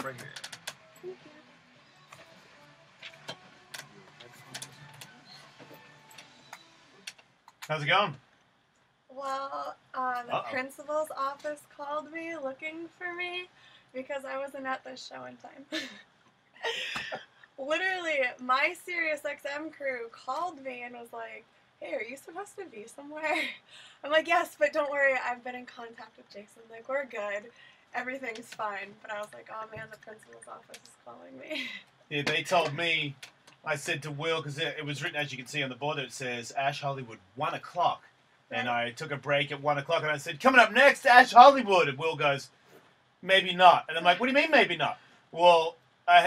right here. How's it going? Well, the principal's office called me looking for me because I wasn't at the show in time. Literally, my SiriusXM crew called me and was like, hey, are you supposed to be somewhere? I'm like, yes, but don't worry, I've been in contact with Jason. Like, we're good. Everything's fine. But I was like, oh man, the principal's office is calling me. Yeah, they told me, I said to Will, because it was written, as you can see on the board, it says Ash Hollywood, 1 o'clock. Right. And I took a break at 1 o'clock and I said, coming up next, Ash Hollywood. And Will goes, maybe not. And I'm like, what do you mean maybe not? Well,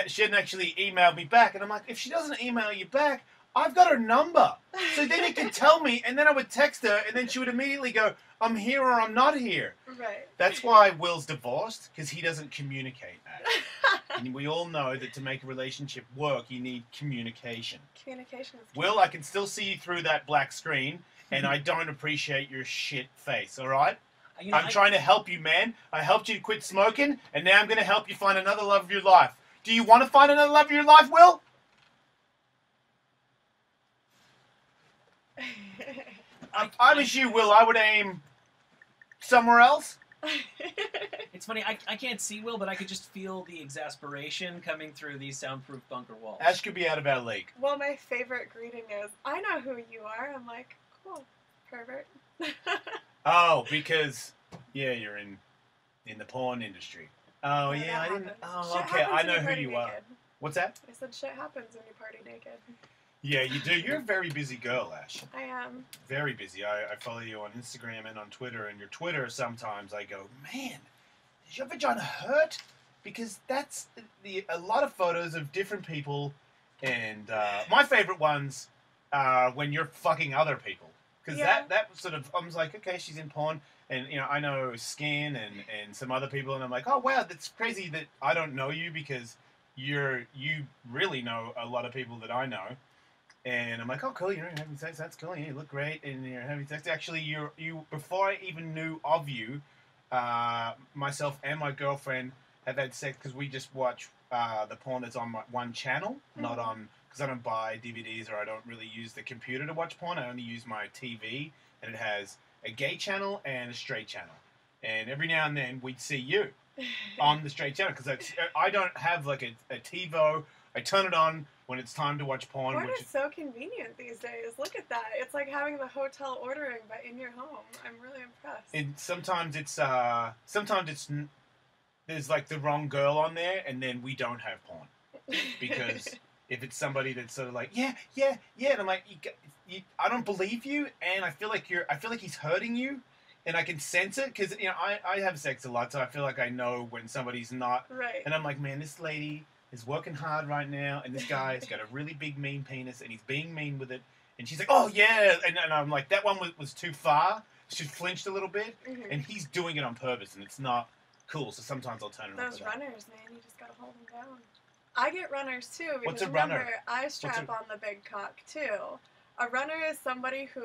she hadn't actually emailed me back. And I'm like, if she doesn't email you back, I've got her number. So then you can tell me, and then I would text her, and then she would immediately go, I'm here or I'm not here. Right. That's why Will's divorced, because he doesn't communicate that. And we all know that to make a relationship work, you need communication. Communication is key. Will, I can still see you through that black screen, and I don't appreciate your shit face, all right? You know, I'm trying to help you, man. I helped you quit smoking, and now I'm going to help you find another love of your life. Do you want to find another love of your life, Will? If I was you, Will, I would aim somewhere else. It's funny, I can't see Will, but I could just feel the exasperation coming through these soundproof bunker walls. Ash could be out of our league. Well, my favorite greeting is, I know who you are. I'm like, cool, pervert. Oh, because, yeah, you're in the porn industry. Oh, Yeah, yeah, that I didn't. happens. Oh, Shit okay, happens I when know you who party you are. naked. What's that? I said shit happens when you party naked. Yeah, you do. You're a very busy girl, Ash. I am. Very busy. I follow you on Instagram and on Twitter, and your Twitter sometimes I go, man, is your vagina hurt? Because that's a lot of photos of different people, and my favorite ones are when you're fucking other people. Because Yeah. that sort of, I was like, okay, she's in porn, and you know, I know Skin and some other people, and I'm like, oh wow, that's crazy that I don't know you because you really know a lot of people that I know. And I'm like, oh, cool, you're having sex, that's cool, you look great, and you're having sex. Actually, you before I even knew of you, myself and my girlfriend have had sex because we just watch the porn that's on my one channel, not on, because I don't buy DVDs or I don't really use the computer to watch porn. I only use my TV, and it has a gay channel and a straight channel. And every now and then we'd see you on the straight channel because I don't have like a TiVo. I turn it on when it's time to watch porn. Porn Which is so convenient these days. Look at that. It's like having the hotel ordering, but in your home. I'm really impressed. and sometimes it's there's like the wrong girl on there, and then we don't have porn because if it's somebody that's sort of like yeah, and I'm like I don't believe you, and I feel like he's hurting you, and I can sense it because you know I have sex a lot, so I feel like I know when somebody's not. Right. And I'm like, man, this lady is working hard right now, and this guy's got a really big mean penis, and he's being mean with it. And she's like, oh yeah, and I'm like, that one was too far. She flinched a little bit, and he's doing it on purpose, and it's not cool. So sometimes I'll turn it off. Those runners, man, you just gotta hold them down. I get runners too because What's a remember, runner? I strap on the big cock too. A runner is somebody who,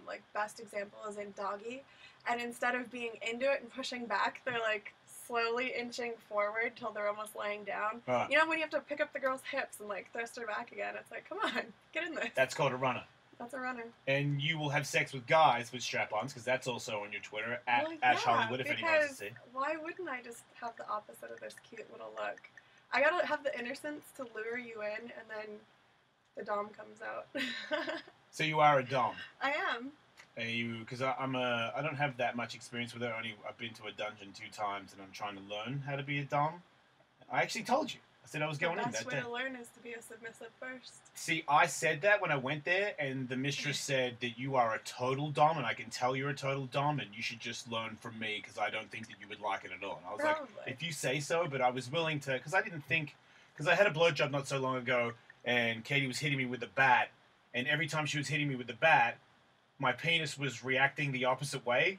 like, best example is in doggy, and instead of being into it and pushing back, they're like slowly inching forward till they're almost laying down. You know when you have to pick up the girl's hips and like thrust her back again? It's like, come on, get in there. That's called a runner. That's a runner. And you will have sex with guys with strap-ons, because that's also on your Twitter, at Well, Ash yeah, Hollywood, if anyone wants to see. Why wouldn't I just have the opposite of this cute little look? I gotta have the innocence to lure you in, and then the dom comes out. So you are a dom. I am. Because I don't have that much experience with it. I've been to a dungeon 2 times, and I'm trying to learn how to be a dom. I actually told you. I said I was going in that The best day. way to learn is to be a submissive first. See, I said that when I went there, and the mistress said that you are a total dom, and I can tell you're a total dom, and you should just learn from me, because I don't think that you would like it at all. And I was Probably. like, if you say so, but I was willing to, because I didn't think, because I had a blowjob not so long ago, and Katie was hitting me with the bat, and every time she was hitting me with the bat, my penis was reacting the opposite way,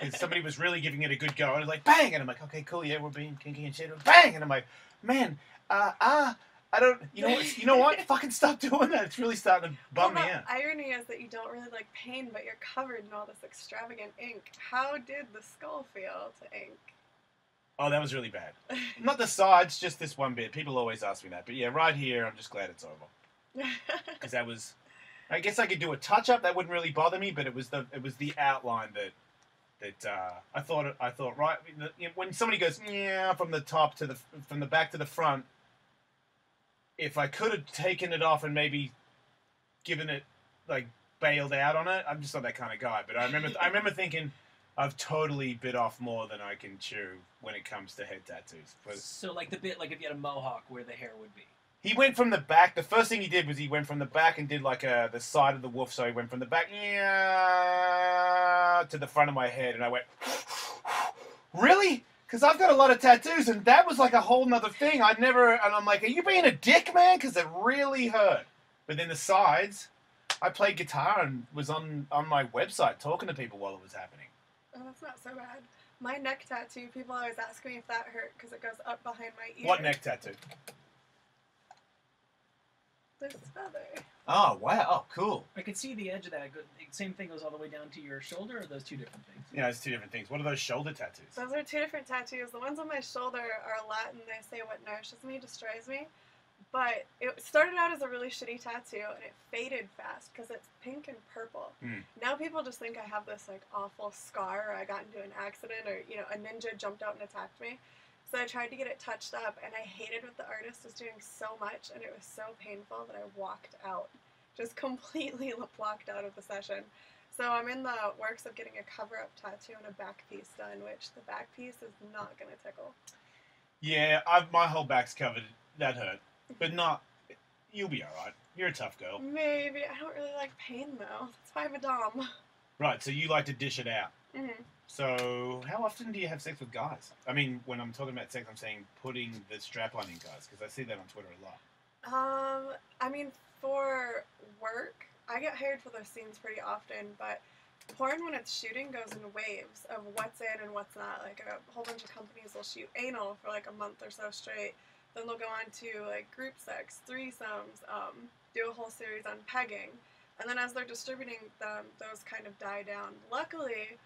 and somebody was really giving it a good go, and I was like, bang, and I'm like, okay, cool, yeah, we're being kinky and shit, bang, and I'm like, man, I don't, you know what, fucking stop doing that, it's really starting to bum me out. The irony is that you don't really like pain, but you're covered in all this extravagant ink. How did the skull feel to ink? Oh, that was really bad. Not the sides, just this one bit. People always ask me that. But yeah, right here, I'm just glad it's over. Because that was... I guess I could do a touch-up. That wouldn't really bother me, but it was the outline that I thought right... When somebody goes, yeah, from the back to the front, if I could have taken it off and maybe given it, like, bailed out on it, I'm just not that kind of guy. But I remember thinking... I've totally bit off more than I can chew when it comes to head tattoos. So, like the bit, like if you had a mohawk where the hair would be. He went from the back. The first thing he did was he went from the back and did like the side of the wolf. So he went from the back to the front of my head, and I went, really? Because I've got a lot of tattoos, and that was like a whole nother thing. And I'm like, are you being a dick, man? Because it really hurt. But then the sides, I played guitar and was on my website talking to people while it was happening. Oh, that's not so bad. My neck tattoo, people always ask me if that hurt because it goes up behind my ear. What neck tattoo? This feather. Oh, wow. Oh, cool. I could see the edge of that. Same thing goes all the way down to your shoulder, or are those two different things? Yeah, it's two different things. What are those shoulder tattoos? Those are two different tattoos. The ones on my shoulder are Latin. They say what nourishes me destroys me. But it started out as a really shitty tattoo, and it faded fast because it's pink and purple. Now people just think I have this like awful scar, or I got into an accident, or a ninja jumped out and attacked me. So I tried to get it touched up, and I hated what the artist was doing so much, and it was so painful that I walked out, just completely walked out of the session. So I'm in the works of getting a cover-up tattoo and a back piece done, which the back piece is not going to tickle. Yeah, my whole back's covered. That hurt. But not... You'll be alright. You're a tough girl. Maybe. I don't really like pain, though. That's why I'm a dom. Right, so you like to dish it out. Mm-hmm. So, how often do you have sex with guys? I mean, when I'm talking about sex, I'm saying putting the strap-on in guys, because I see that on Twitter a lot. I mean, for work, I get hired for those scenes pretty often, but porn, when it's shooting, goes in waves of what's in and what's not. Like, a whole bunch of companies will shoot anal for, like, a month or so straight. Then they'll go on to, like, group sex, threesomes, do a whole series on pegging. And then as they're distributing them, those kind of die down. Luckily,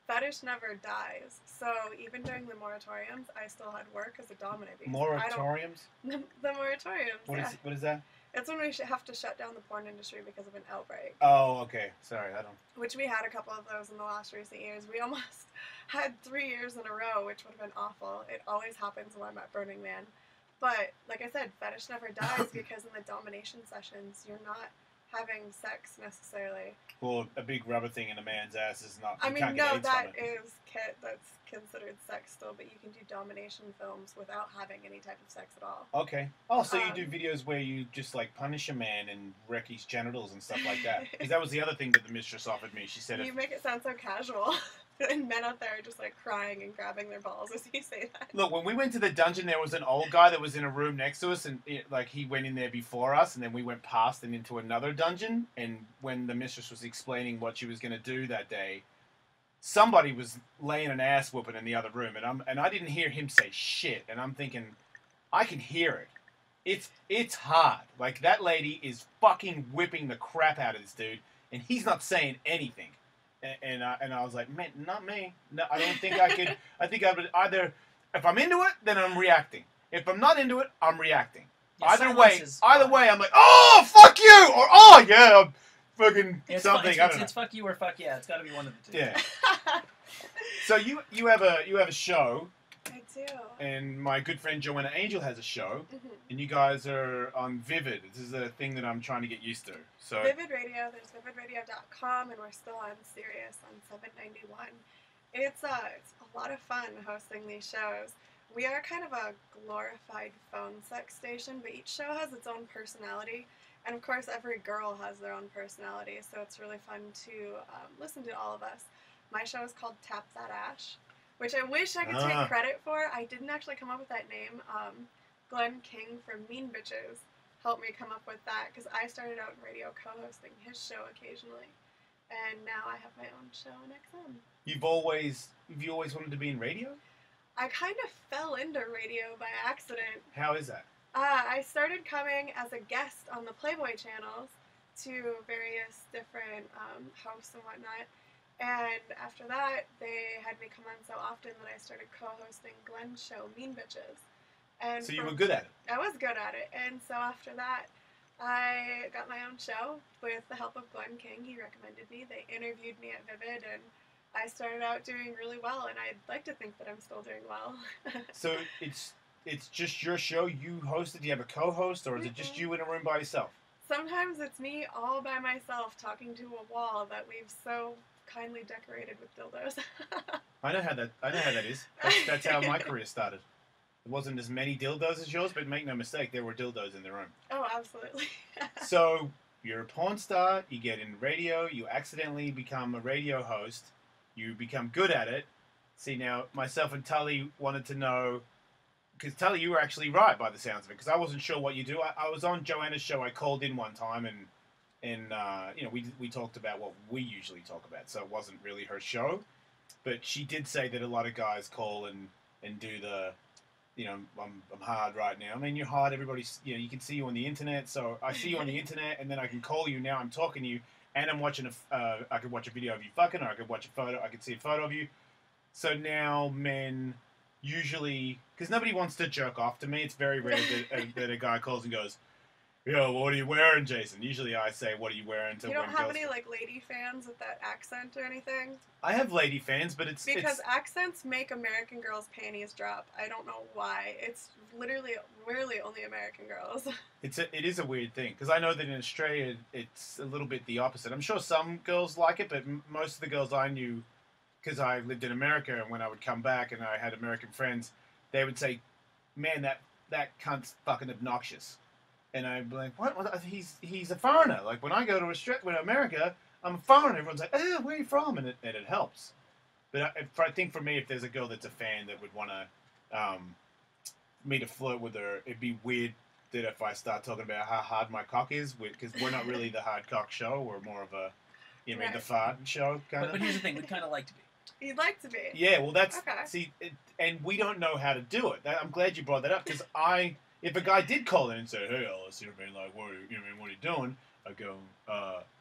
fetish never dies. So even during the moratoriums, I still had work as a dominant. Moratoriums? The moratoriums, What is that? It's when we have to shut down the porn industry because of an outbreak. Oh, okay. Sorry, I don't... Which we had a couple of those in the last recent years. We almost had 3 years in a row, which would have been awful. It always happens when I'm at Burning Man. But, like I said, fetish never dies because in the domination sessions, you're not having sex necessarily. Well, a big rubber thing in a man's ass is not... I mean, no, that is that's considered sex still, but you can do domination films without having any type of sex at all. Okay. Oh, so you do videos where you just, like, punish a man and wreck his genitals and stuff like that. Because that was the other thing that the mistress offered me. She said... You make it sound so casual. And men out there are just, like, crying and grabbing their balls as you say that. Look, when we went to the dungeon, there was an old guy that was in a room next to us, and, he went in there before us, and then we went past and into another dungeon, and when the mistress was explaining what she was going to do that day, somebody was laying an ass whooping in the other room, and I didn't hear him say shit, and I'm thinking, I can hear it. It's hard. Like, that lady is fucking whipping the crap out of this dude, and he's not saying anything. And I was like, man, not me. No, I don't think I could. I think I would either, if I'm into it, then I'm reacting. If I'm not into it, I'm reacting. Yeah, either way, I'm like, oh, fuck you, or oh yeah, I'm fucking something. I don't know. It's fuck you or fuck yeah. It's got to be one of the two. Yeah. So you have a show. I do. And my good friend Joanna Angel has a show, Mm-hmm. and you guys are on Vivid. This is a thing that I'm trying to get used to. So Vivid Radio, there's vividradio.com, and we're still on Sirius on 791. It's a lot of fun hosting these shows. We are kind of a glorified phone sex station, but each show has its own personality. And of course, every girl has their own personality, so it's really fun to listen to all of us. My show is called Tap That Ash, which I wish I could take credit for. I didn't actually come up with that name. Glenn King from Mean Bitches helped me come up with that, because I started out in radio co-hosting his show occasionally. And now I have my own show on XM. Have you always wanted to be in radio? I kind of fell into radio by accident. How is that? I started coming as a guest on the Playboy channels to various different hosts and whatnot. And after that, they had me come on so often that I started co-hosting Glenn's show, Mean Bitches. And So you were good at it. I was good at it. And so after that, I got my own show with the help of Glenn King. He recommended me. They interviewed me at Vivid, and I started out doing really well, and I'd like to think that I'm still doing well. So it's just your show, you host it? Do you have a co-host, or is it just you in a room by yourself? Sometimes it's me all by myself talking to a wall that we've so kindly decorated with dildos. I know how that is. That's how my career started. It wasn't as many dildos as yours, but make no mistake, there were dildos in the room. Oh, absolutely. So you're a porn star, you get in radio, you accidentally become a radio host, you become good at it. See, now, myself and Tully wanted to know, because Tully, you were actually right by the sounds of it, because I wasn't sure what you do. I was on Joanna's show, I called in one time, and you know, we talked about what we usually talk about, so it wasn't really her show. But she did say that a lot of guys call and do the, you know, I'm hard right now. I mean, you're hard. Everybody's, you know, you can see you on the internet. So I see you on the internet, and then I can call you. Now I'm talking to you, and I'm watching I could watch a video of you fucking, or I could watch a photo. I could see a photo of you. So now men usually, because nobody wants to jerk off. To me, it's very rare that a guy calls and goes, "Yo, what are you wearing, Jason?" Usually I say, "What are you wearing?" To You don't when have girls... any like lady fans with that accent or anything? I have lady fans, but it's Because accents make American girls' panties drop. I don't know why. It's literally only American girls. it is a weird thing, because I know that in Australia it's a little bit the opposite. I'm sure some girls like it, but most of the girls I knew, because I lived in America, and when I would come back and I had American friends, they would say, "Man, that cunt's fucking obnoxious." And I'd be like, "What? He's a foreigner." Like, when I go to America, I'm a foreigner. Everyone's like, "Oh, where are you from?" And it helps. But I think for me, if there's a girl that's a fan that would want to me to flirt with her, it'd be weird that if I start talking about how hard my cock is, because we're not really the hard cock show. We're more of a, you know, Right. the fart show kind of. But here's the thing, we'd kind of like to be. You'd like to be. Yeah, well, that's Okay. and we don't know how to do it. I'm glad you brought that up, because if a guy did call in and say, "Hey, Ellis," you know, like, "What are you doing?" I go,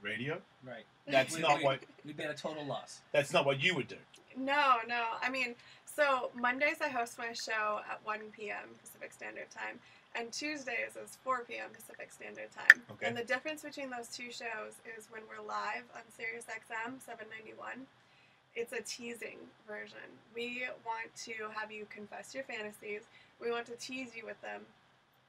"Radio." Right. That's not what. We'd be at a total loss. That's not what you would do. No. I mean, so Mondays I host my show at 1 p.m. Pacific Standard Time, and Tuesdays is 4 p.m. Pacific Standard Time. Okay. And the difference between those two shows is when we're live on SiriusXM 791, it's a teasing version. We want to have you confess your fantasies. We want to tease you with them.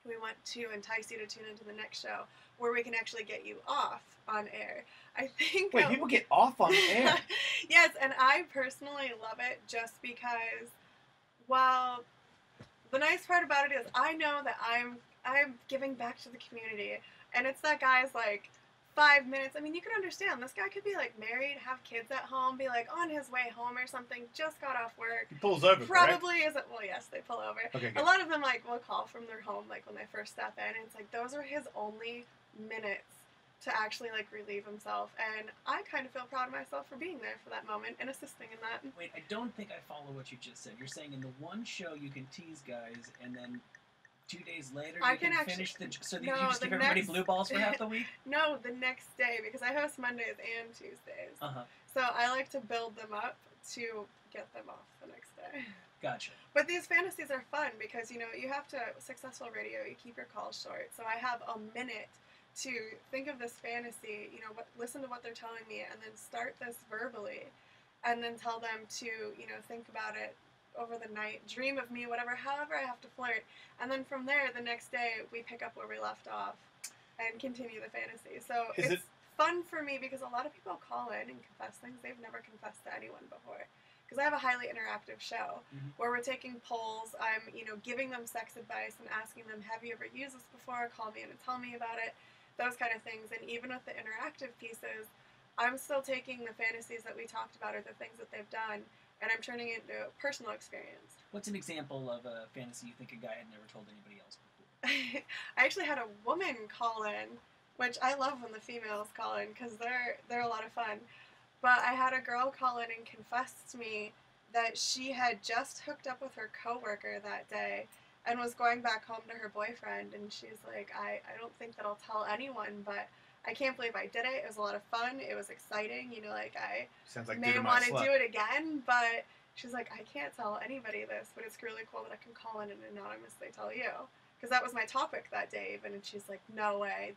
We want to entice you to tune into the next show, where we can actually get you off on air. I think... Wait, people get off on air? Yes, and I personally love it just because, well, the nice part about it is I know that I'm giving back to the community, and it's that guy's, like, 5 minutes. I mean, you can understand. This guy could be, like, married, have kids at home, be, like, on his way home or something, just got off work. He pulls over, Probably isn't... Well, yes, they pull over. Okay, a lot of them, like, will call from their home, like, when they first step in, and it's like, those are his only minutes to actually, like, relieve himself, and I kind of feel proud of myself for being there for that moment and assisting in that. Wait, I don't think I follow what you just said. You're saying in the one show you can tease guys, and then 2 days later you can finish the... So you just give everybody blue balls for half the week? No, the next day, because I host Mondays and Tuesdays. Uh-huh. So I like to build them up to get them off the next day. Gotcha. But these fantasies are fun because, you know, you have to... Successful radio, you keep your calls short. So I have a minute to think of this fantasy, you know, listen to what they're telling me, and then start this verbally, and then tell them to, you know, think about it over the night, dream of me, however I have to flirt, and then from there, the next day, we pick up where we left off and continue the fantasy. So it's fun for me because a lot of people call in and confess things they've never confessed to anyone before. Because I have a highly interactive show where we're taking polls, I'm, you know, giving them sex advice and asking them, have you ever used this before? Call me in and tell me about it. Those kind of things. And even with the interactive pieces, I'm still taking the fantasies that we talked about or the things that they've done, and I'm turning it into a personal experience. What's an example of a fantasy you think a guy had never told anybody else before? I actually had a woman call in, which I love when the females call in because they're a lot of fun. But I had a girl call in and confess to me that she had just hooked up with her coworker that day and was going back home to her boyfriend, and she's like, I don't think that I'll tell anyone, but I can't believe I did it. It was a lot of fun. It was exciting. You know, like I may want to do it again, but she's like, I can't tell anybody this, but it's really cool that I can call in and anonymously tell you. Because that was my topic that day, even, and she's like, no way.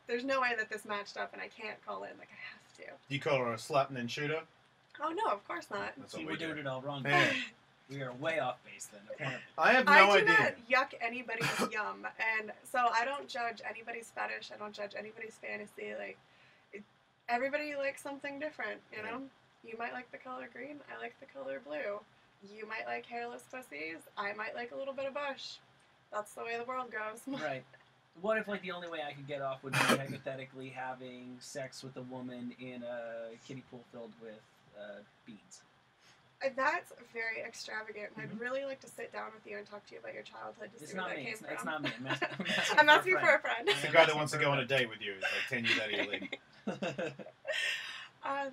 There's no way that this matched up, and I can't call in. Like, I have to. Do you call her a slut and then shoot her? Oh, no, of course not. See, we're doing it all wrong. Yeah. We are way off base then, apparently. I have no idea. I do not yuck anybody's yum, and so I don't judge anybody's fetish. I don't judge anybody's fantasy. Like, everybody likes something different, you know? You might like the color green. I like the color blue. You might like hairless pussies. I might like a little bit of bush. That's the way the world goes. Right. What if, like, the only way I could get off would be hypothetically having sex with a woman in a kiddie pool filled with beads? That's very extravagant. I'd really like to sit down with you and talk to you about your childhood to see where that came from. It's not me. I'm asking for a friend. It's the guy that wants to go on a date with you. It's like 10 years out of your league.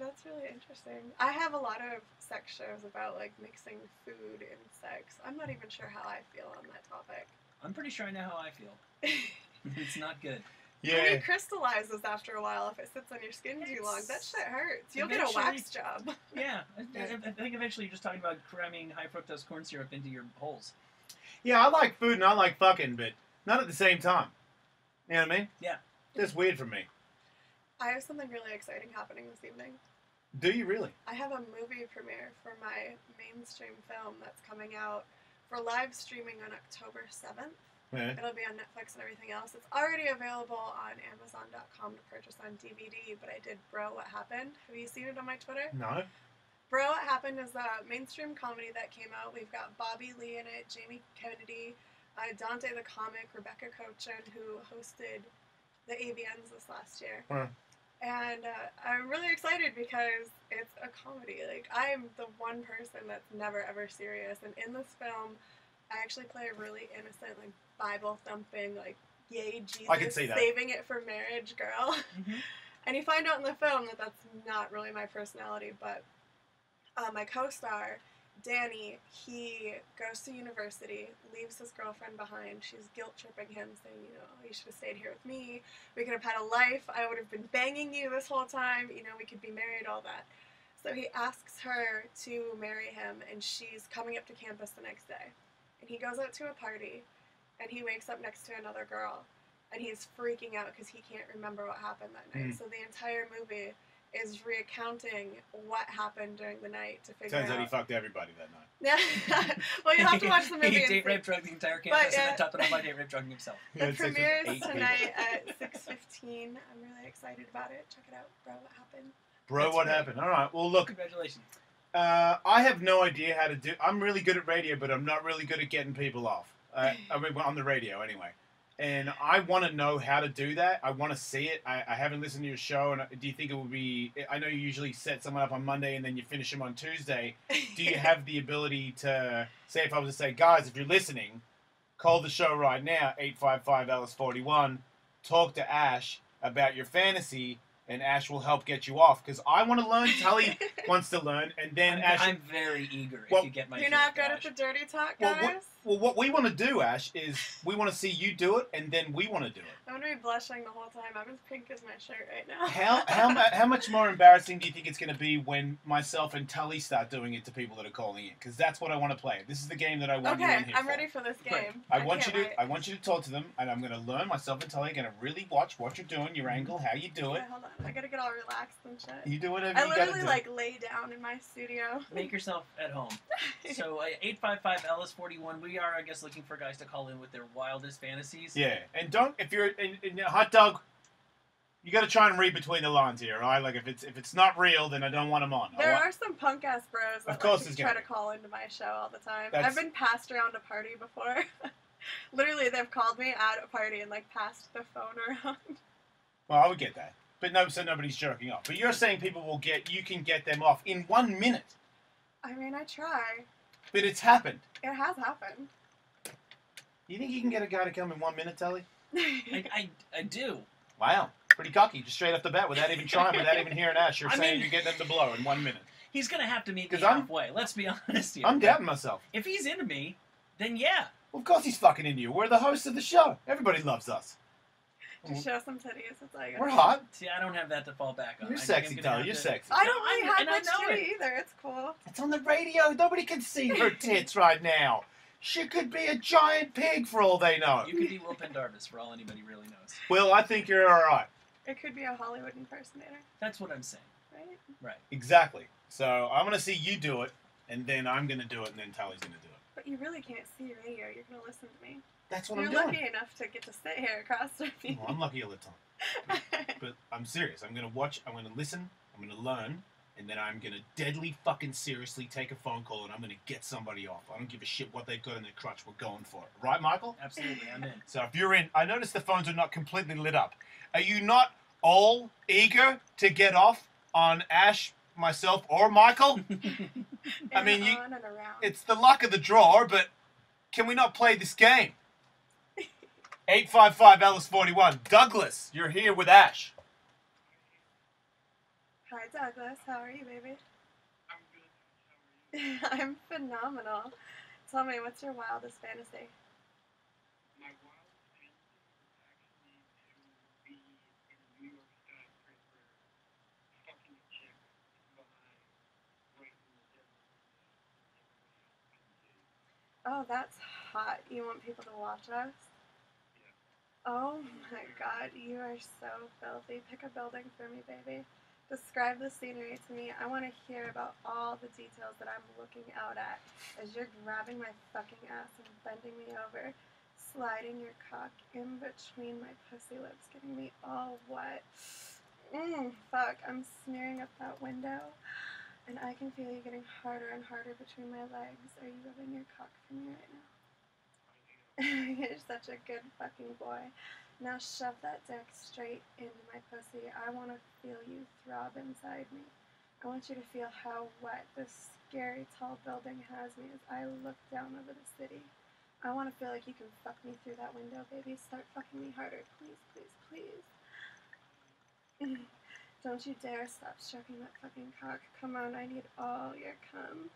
That's really interesting. I have a lot of sex shows about, like, mixing food and sex. I'm not even sure how I feel on that topic. I'm pretty sure I know how I feel. It's not good. Yeah. And it crystallizes after a while if it sits on your skin too long. That shit hurts. You'll get a wax job. Yeah. I think eventually you're just talking about cramming high fructose corn syrup into your holes. Yeah, I like food and I like fucking, but not at the same time. You know what I mean? Yeah. That's weird for me. I have something really exciting happening this evening. Do you really? I have a movie premiere for my mainstream film that's coming out for live streaming on October 7th. Yeah. It'll be on Netflix and everything else. It's already available on Amazon.com to purchase on DVD, but I did Bro, What Happened. Have you seen it on my Twitter? No. Bro, What Happened is a mainstream comedy that came out. We've got Bobby Lee in it, Jamie Kennedy, Dante the Comic, Rebecca Cochin, who hosted the AVNs this last year. Huh. And I'm really excited because it's a comedy. Like, I'm the one person that's never ever serious. And in this film, I actually play a really innocent, like, Bible thumping, like, yay Jesus, I can see that. saving it for marriage girl. Mm-hmm. And you find out in the film that that's not really my personality, but my co-star, Danny, he goes to university, leaves his girlfriend behind. She's guilt-tripping him, saying, you know, you should have stayed here with me. We could have had a life. I would have been banging you this whole time. You know, we could be married, all that. So he asks her to marry him, and she's coming up to campus the next day. And he goes out to a party, and he wakes up next to another girl, and he's freaking out because he can't remember what happened that night. So the entire movie is recounting what happened during the night to figure Turns out. out he fucked everybody that night. Yeah. Well, you have to watch the movie. He date rape drugged the entire campus and then topped it off by date rape drugging himself. The premiere is tonight at 6:15. I'm really excited about it. Check it out. Bro, What Happened? Bro, That's what great. happened? All right. Well, look. Congratulations. I have no idea how to do. I'm really good at radio, but I'm not really good at getting people off. I mean, on the radio anyway. And I want to know how to do that. I want to see it. I haven't listened to your show. And do you think it would be? I know you usually set someone up on Monday and then you finish them on Tuesday. Do you have the ability to say, if I was to say, guys, if you're listening, call the show right now, 855-ALICE41. Talk to Ash about your fantasy. And Ash will help get you off, because I want to learn. Tully wants to learn, and then Ash. I'm very eager Well, if you get my. You're not good at the dirty talk, guys? Well, what we want to do, Ash, is we want to see you do it, and then we want to do it. I'm going to be blushing the whole time. I'm as pink as my shirt right now. How much more embarrassing do you think it's going to be when myself and Tully start doing it to people that are calling in? Because that's what I want to play. This is the game that I want you in here I'm for. ready for this game. Right. I want you to talk to them, and I'm going to learn. Myself and Tully are going to really watch what you're doing, your angle, how you do it. Okay, hold on. I got to get all relaxed and shit. You do whatever I you got to do. literally, like, lay down in my studio. Make yourself at home. So 855-ALICE41. We are, I guess, looking for guys to call in with their wildest fantasies. Yeah, and don't, if you're in a hot dog, you got to try and read between the lines here, all right? Like, if it's not real, then I don't want them on. There are some punk ass bros that try to call into my show all the time. I've been passed around a party before. Literally, they've called me at a party and, like, passed the phone around. Well, I would get that, but no, so nobody's jerking off. But you're saying you can get them off in 1 minute. I mean, I try. But it's happened. It has happened. You think you can get a guy to come in 1 minute, Tully? I do. Wow. Pretty cocky, just straight off the bat, without even trying, without even hearing Ash. You're saying you're getting them to blow in 1 minute. He's going to have to meet me halfway. Let's be honest here. I'm doubting myself. If he's into me, then yeah. Well, of course he's fucking into you. We're the hosts of the show. Everybody loves us. Just show some titties. That's all you We're gotta hot. See, I don't have that to fall back on. You're sexy, Tyler. You're sexy. I don't really have much know titty either. It's cool. It's on the radio. Nobody can see her tits right now. She could be a giant pig for all they know. You could be Will Pendarvis for all anybody really knows. Well, I think you're all right. It could be a Hollywood impersonator. That's what I'm saying. Right? Right. Exactly. So I'm going to see you do it, and then I'm going to do it, and then Tally's going to do it. But you really can't see radio. You're going to listen to me. That's what You're I'm doing. lucky enough to get to sit here across from me. Well, I'm lucky all the time. But I'm serious. I'm going to watch, I'm going to listen, I'm going to learn, and then I'm going to deadly fucking seriously take a phone call, and I'm going to get somebody off. I don't give a shit what they've got in their crutch. We're going for it. Right, Michael? Absolutely, I'm in. So if you're in, I noticed the phones are not completely lit up. Are you not all eager to get off on Ash, myself, or Michael? I mean, on and around. it's the luck of the draw, but can we not play this game? 855 Alice 41. Douglas, you're here with Ash. Hi, Douglas. How are you, baby? I'm good. How are you? I'm phenomenal. Tell me, what's your wildest fantasy? My wildest fantasy is actually to be in a New York skyscraper, fucking a chick behind, right in the middle. Oh, that's hot. You want people to watch us? Oh my god, you are so filthy. Pick a building for me, baby. Describe the scenery to me. I want to hear about all the details that I'm looking out at as you're grabbing my fucking ass and bending me over, sliding your cock in between my pussy lips, getting me all wet. Fuck, I'm smearing up that window, and I can feel you getting harder and harder between my legs. Are you rubbing your cock for me right now? You're such a good fucking boy. Now shove that dick straight into my pussy. I want to feel you throb inside me. I want you to feel how wet this scary tall building has me as I look down over the city. I want to feel like you can fuck me through that window, baby. Start fucking me harder. Please, please, please. Don't you dare stop stroking that fucking cock. Come on, I need all your cum.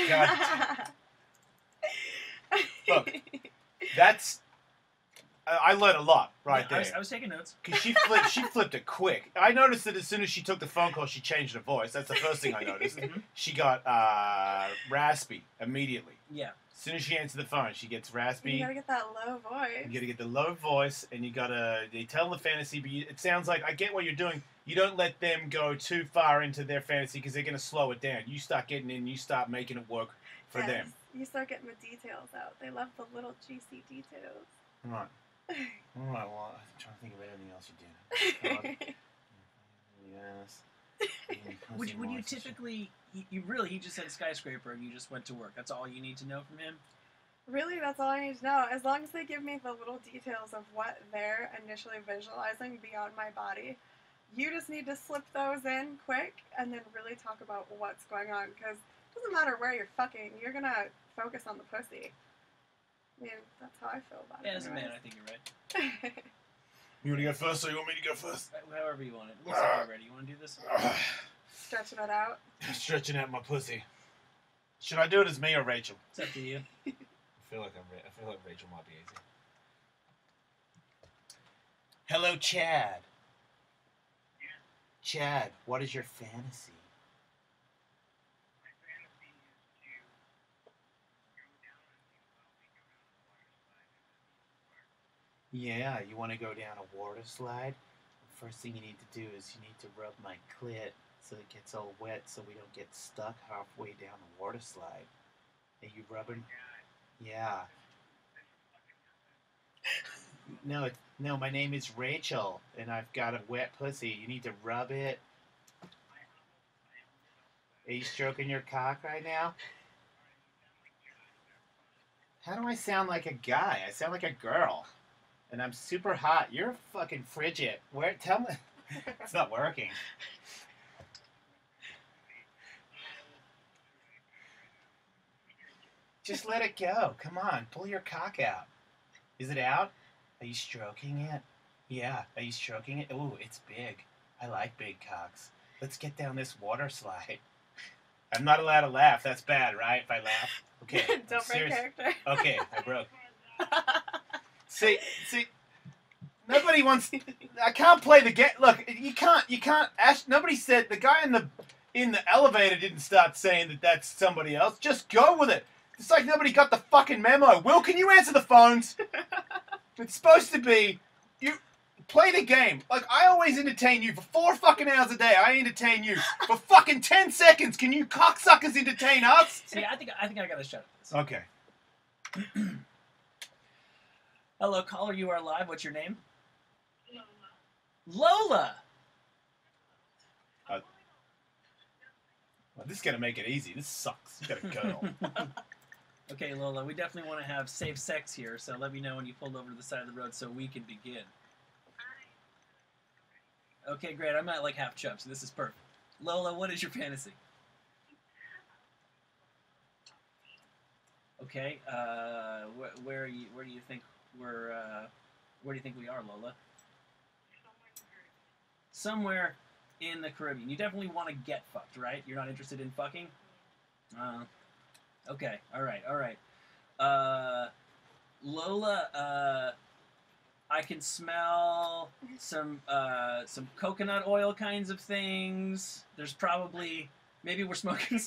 God. Look, that's... I learned a lot right there. I was taking notes. Because she flipped it quick. I noticed that as soon as she took the phone call, she changed her voice. That's the first thing I noticed. She got raspy immediately. Yeah. As soon as she answered the phone, she gets raspy. You gotta get that low voice. You gotta get the low voice, and you gotta... They tell the fantasy, but it sounds like... I get what you're doing. You don't let them go too far into their fantasy because they're gonna slow it down. You start getting in, you start making it work for them. You start getting the details out. They love the little juicy details. Right. All right, well, I'm trying to think of anything else you did. Yes. Would you typically... he just said skyscraper and you just went to work. That's all you need to know from him? Really, that's all I need to know. As long as they give me the little details of what they're initially visualizing beyond my body, you just need to slip those in quick and then really talk about what's going on. Because it doesn't matter where you're fucking, you're going to focus on the pussy. I mean, that's how I feel about it. Yeah, as a man, I think you're right. You want to go first, or you want me to go first? However you want it. Looks like you're ready. You want to do this? Stretching it out. Stretching out my pussy. Should I do it as me or Rachel? It's up to you. I feel like Rachel might be easy. Hello, Chad. Chad, what is your fantasy? My fantasy is to go down a new Yeah, you want to go down a water slide? The first thing you need to do is you need to rub my clit so it gets all wet so we don't get stuck halfway down the water slide. Are you rubbing? Yeah. No, my name is Rachel, and I've got a wet pussy. You need to rub it. Are you stroking your cock right now? How do I sound like a guy? I sound like a girl. And I'm super hot. You're fucking frigid. Tell me. It's not working. Just let it go. Come on. Pull your cock out. Is it out? Are you stroking it? Yeah. Are you stroking it? Ooh, it's big. I like big cocks. Let's get down this water slide. I'm not allowed to laugh. That's bad, right? If I laugh? Okay. Don't break character. Okay, I broke. See, nobody wants. I can't play the game. Look, you can't. Ash. Nobody said the guy in the elevator didn't start saying that that's somebody else. Just go with it. It's like nobody got the fucking memo. Will, can you answer the phones? It's supposed to be you. Play the game. Like, I always entertain you for 4 fucking hours a day. I entertain you for fucking 10 seconds. Can you cocksuckers entertain us? See, I think I got a shot at this. Okay. Hello, caller. You are live. What's your name? Lola. Lola. Well, this is gonna make it easy. This sucks. You got a girl. Okay, Lola. We definitely want to have safe sex here, so let me know when you pulled over to the side of the road so we can begin. Okay, great. I'm at like half chub, so this is perfect. Lola, what is your fantasy? Okay. Where are you? Where do you think we're? Where do you think we are, Lola? Somewhere in the Caribbean. You definitely want to get fucked, right? You're not interested in fucking? Okay. All right. Lola, I can smell some coconut oil kinds of things. There's probably, maybe we're smoking.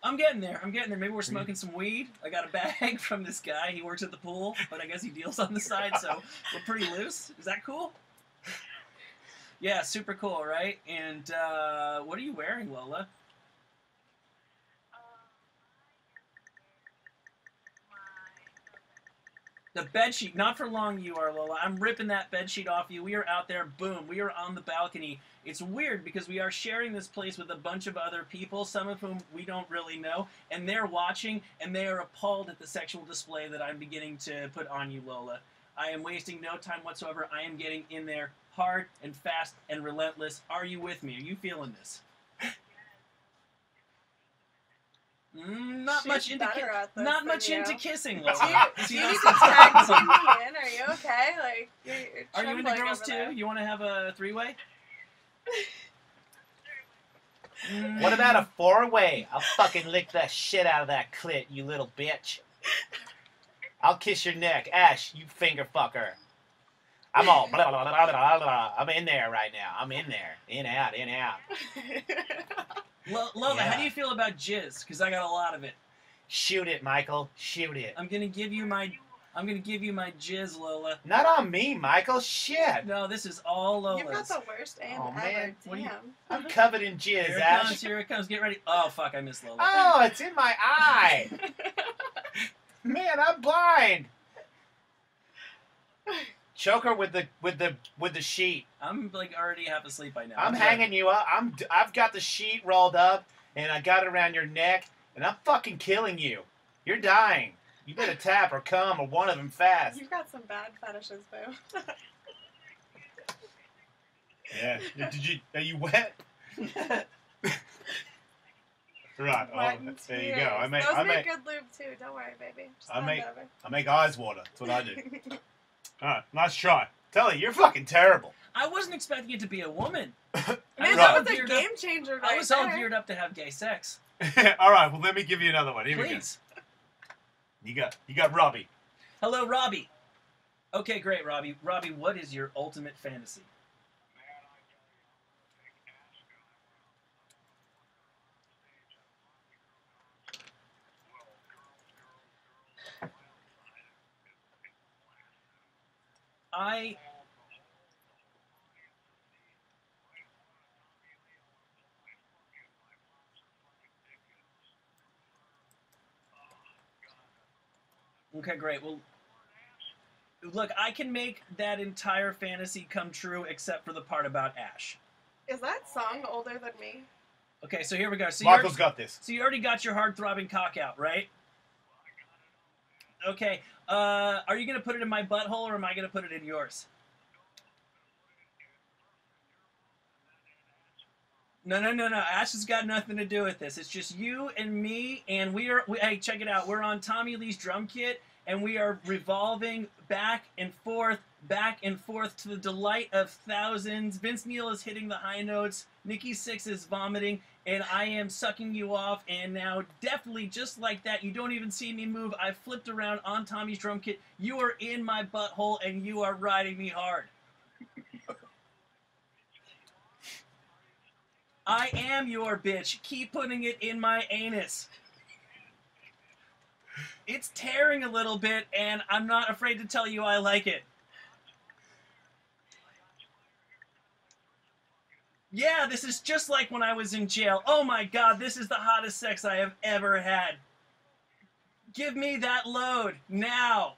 I'm getting there. Maybe we're smoking some weed. I got a bag from this guy. He works at the pool, but I guess he deals on the side, so we're pretty loose. Is that cool? Yeah, super cool, right? And what are you wearing, Lola? The bedsheet, not for long you are, Lola. I'm ripping that bedsheet off you. We are out there, boom. We are on the balcony. It's weird because we are sharing this place with a bunch of other people, some of whom we don't really know, and they're watching, and they are appalled at the sexual display that I'm beginning to put on you, Lola. I am wasting no time whatsoever. I am getting in there hard and fast and relentless. Are you with me? Are you feeling this? Not much into kissing, Lola. Do you need to tag team me in? Are you okay? Like, you're Are you into girls too? there. You want to have a 3-way? What about a 4-way? I'll fucking lick the shit out of that clit, you little bitch. I'll kiss your neck. Ash, you finger fucker. I'm all blah, blah, blah, blah, blah. I'm in there right now. I'm in there. In, out, in, out. Lola, Yeah. how do you feel about jizz? Because I got a lot of it. Shoot it, Michael. Shoot it. I'm gonna give you my jizz, Lola. Not on me, Michael. Shit. No, this is all Lola's. You've got the worst aim Oh, ever. man. What do you- Damn. I'm covered in jizz, Here it Ash. comes, here it comes. Get ready. Oh fuck, I missed Lola. Oh, it's in my eye. Man, I'm blind. Choke her with the sheet. I'm like already half asleep by now. I'm hanging you up. I've got the sheet rolled up, and I got it around your neck, and I'm fucking killing you. You're dying. You better tap or come or one of them fast. You've got some bad fetishes, boo. Yeah. Are you wet? Right. Wet Oh, and there you go. tears. Those I make make good lube too. Don't worry, baby. Just I bend make- over. I make eyes water. That's what I do. All right. Nice try. Tell you, you're fucking terrible. I wasn't expecting it to be a woman. Man, Right. that was a game changer right I was all there. geared up to have gay sex. All right. Well, let me give you another one. Here Please. we go. You got Robbie. Hello, Robbie. Okay, great, Robbie. Robbie, what is your ultimate fantasy? I Okay, great. Well, look, I can make that entire fantasy come true except for the part about Ash. Is that song older than me? Okay, so here we go. So Michael's got this. So you already got your hard-throbbing cock out, right? Okay. Are you gonna put it in my butthole, or am I gonna put it in yours? No. Ash has got nothing to do with this. It's just you and me, and hey, check it out. We're on Tommy Lee's drum kit, and we are revolving back and forth back and forth to the delight of thousands. Vince Neil is hitting the high notes. Nikki Sixx is vomiting, and I am sucking you off. And now, definitely just like that, you don't even see me move. I flipped around on Tommy's drum kit. You are in my butthole, and you are riding me hard. I am your bitch. Keep putting it in my anus. It's tearing a little bit, and I'm not afraid to tell you I like it. Yeah, this is just like when I was in jail. Oh my god, this is the hottest sex I have ever had. Give me that load, now.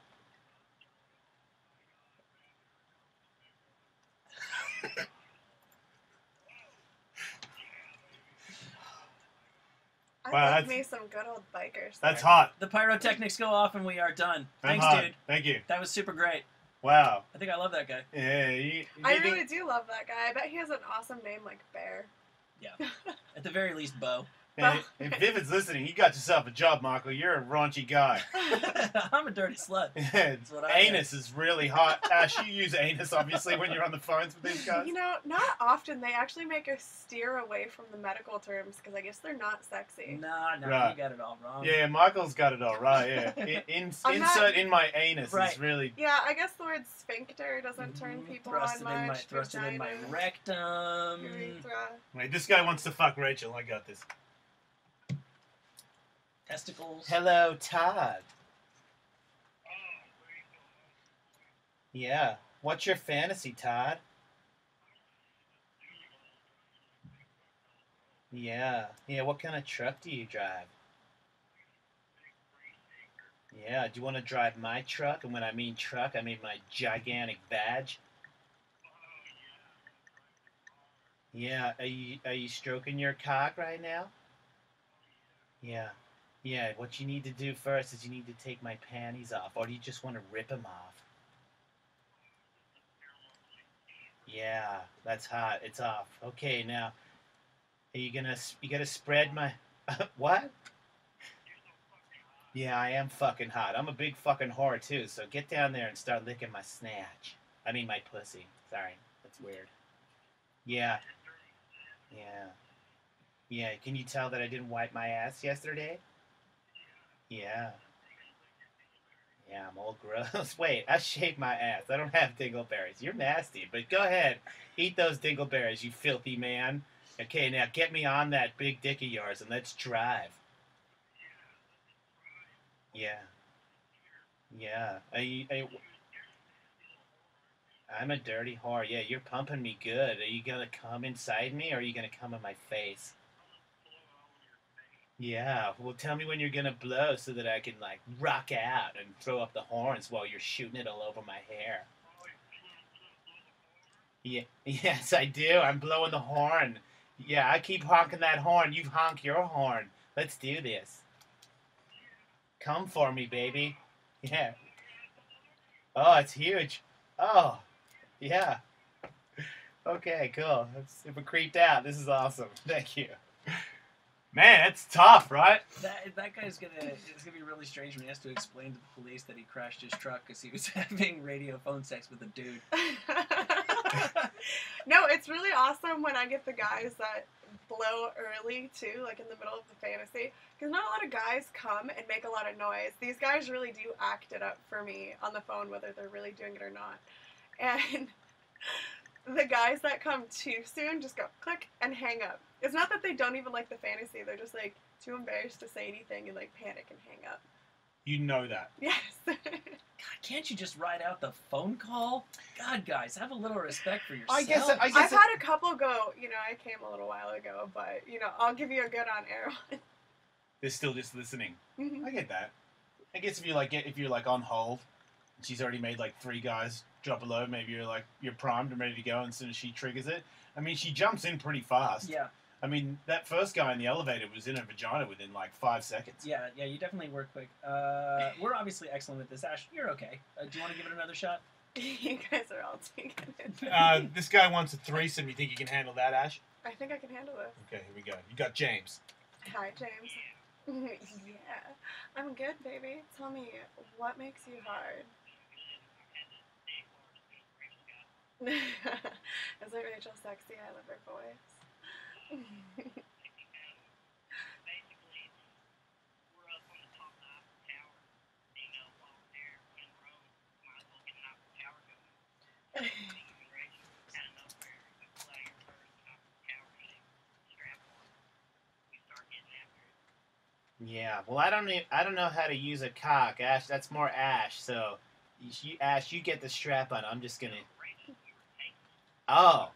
I Wow, love that's- me some good old bikers. That's there. hot. The pyrotechnics go off and we are done. I'm Thanks, hot. dude. Thank you. That was super great. Wow. I think I love that guy. Yeah, you I think- really do love that guy. I bet he has an awesome name like Bear. Yeah. At the very least, Bo. And if Vivid's listening, you got yourself a job, Michael. You're a raunchy guy. I'm a dirty slut. what I Anus is really hot. Ash, you use anus, obviously, when you're on the phones with these guys. You know, not often. They actually make us steer away from the medical terms because I guess they're not sexy. Nah, Right. you got it all wrong. Yeah, Michael's got it all right, yeah. I'm not- Insert in my anus Right. is really... Yeah, I guess the word sphincter doesn't turn people Thrust on it in much. thrust it in my Vagina, rectum. urethra. Wait, this guy wants to fuck Rachel. I got this. Testicles. Hello, Todd. Yeah. What's your fantasy, Todd? Yeah. Yeah, what kind of truck do you drive? Yeah, do you want to drive my truck? And when I mean truck, I mean my gigantic badge. Yeah, are you stroking your cock right now? Yeah. Yeah, what you need to do first is you need to take my panties off, or do you just want to rip them off? Yeah, that's hot. It's off. Okay, now, are you gotta spread my, what? Yeah, I am fucking hot. I'm a big fucking whore too, so get down there and start licking my snatch. I mean my pussy. Sorry, that's weird. Yeah. Yeah. Yeah, can you tell that I didn't wipe my ass yesterday? Yeah. Yeah, I'm all gross. Wait, I shaved my ass. I don't have dingleberries. You're nasty, but go ahead. Eat those dingleberries, you filthy man. Okay, now get me on that big dick of yours and let's drive. Yeah. Yeah. I'm a dirty whore. Yeah, you're pumping me good. Are you gonna come inside me or are you gonna come in my face? Yeah, well tell me when you're gonna blow so that I can like rock out and throw up the horns while you're shooting it all over my hair. Yeah, yes I do. I'm blowing the horn. Yeah, I keep honking that horn. You honk your horn. Let's do this. Come for me, baby. Yeah. Oh, it's huge. Oh, yeah. Okay, cool. I'm super creeped out. This is awesome. Thank you. Man, it's tough, right? That guy's it's gonna be really strange when he has to explain to the police that he crashed his truck because he was having radio phone sex with a dude. No, it's really awesome when I get the guys that blow early too, like in the middle of the fantasy, because not a lot of guys come and make a lot of noise. These guys really do act it up for me on the phone, whether they're really doing it or not. And the guys that come too soon just go click and hang up. It's not that they don't even like the fantasy, they're just like too embarrassed to say anything and like panic and hang up. You know that. Yes. God, can't you just ride out the phone call? God, guys, have a little respect for yourself. I guess I've had a couple go, I came a little while ago, but, I'll give you a good on air one. They're still just listening. Mhm. I get that. I guess if you're like on hold, and she's already made like 3 guys drop a load, maybe you're primed and ready to go, and as soon as she triggers it, I mean, she jumps in pretty fast. Yeah. I mean, that first guy in the elevator was in her vagina within like 5 seconds. Yeah, you definitely work quick. We're obviously excellent at this. Ash, you're okay. Do you want to give it another shot? You guys are all taking it. This guy wants a threesome. You think you can handle that, Ash? I think I can handle this. Okay, here we go. You got James. Hi, James. Yeah. I'm good, baby. Tell me, what makes you hard? Isn't Rachel sexy? I love her voice. Basically, we're up on the top of the Eiffel Tower. You know, while they're in Rome, might as well get an Eiffel Tower going. Rachel, kind of nowhere, you play your first Eiffel Tower shape strap on. You start getting after it. Yeah. Well, I don't know how to use a cock, Ash. That's more Ash. So, Ash, you get the strap on. I'm just gonna. Rachel, you were taking Oh.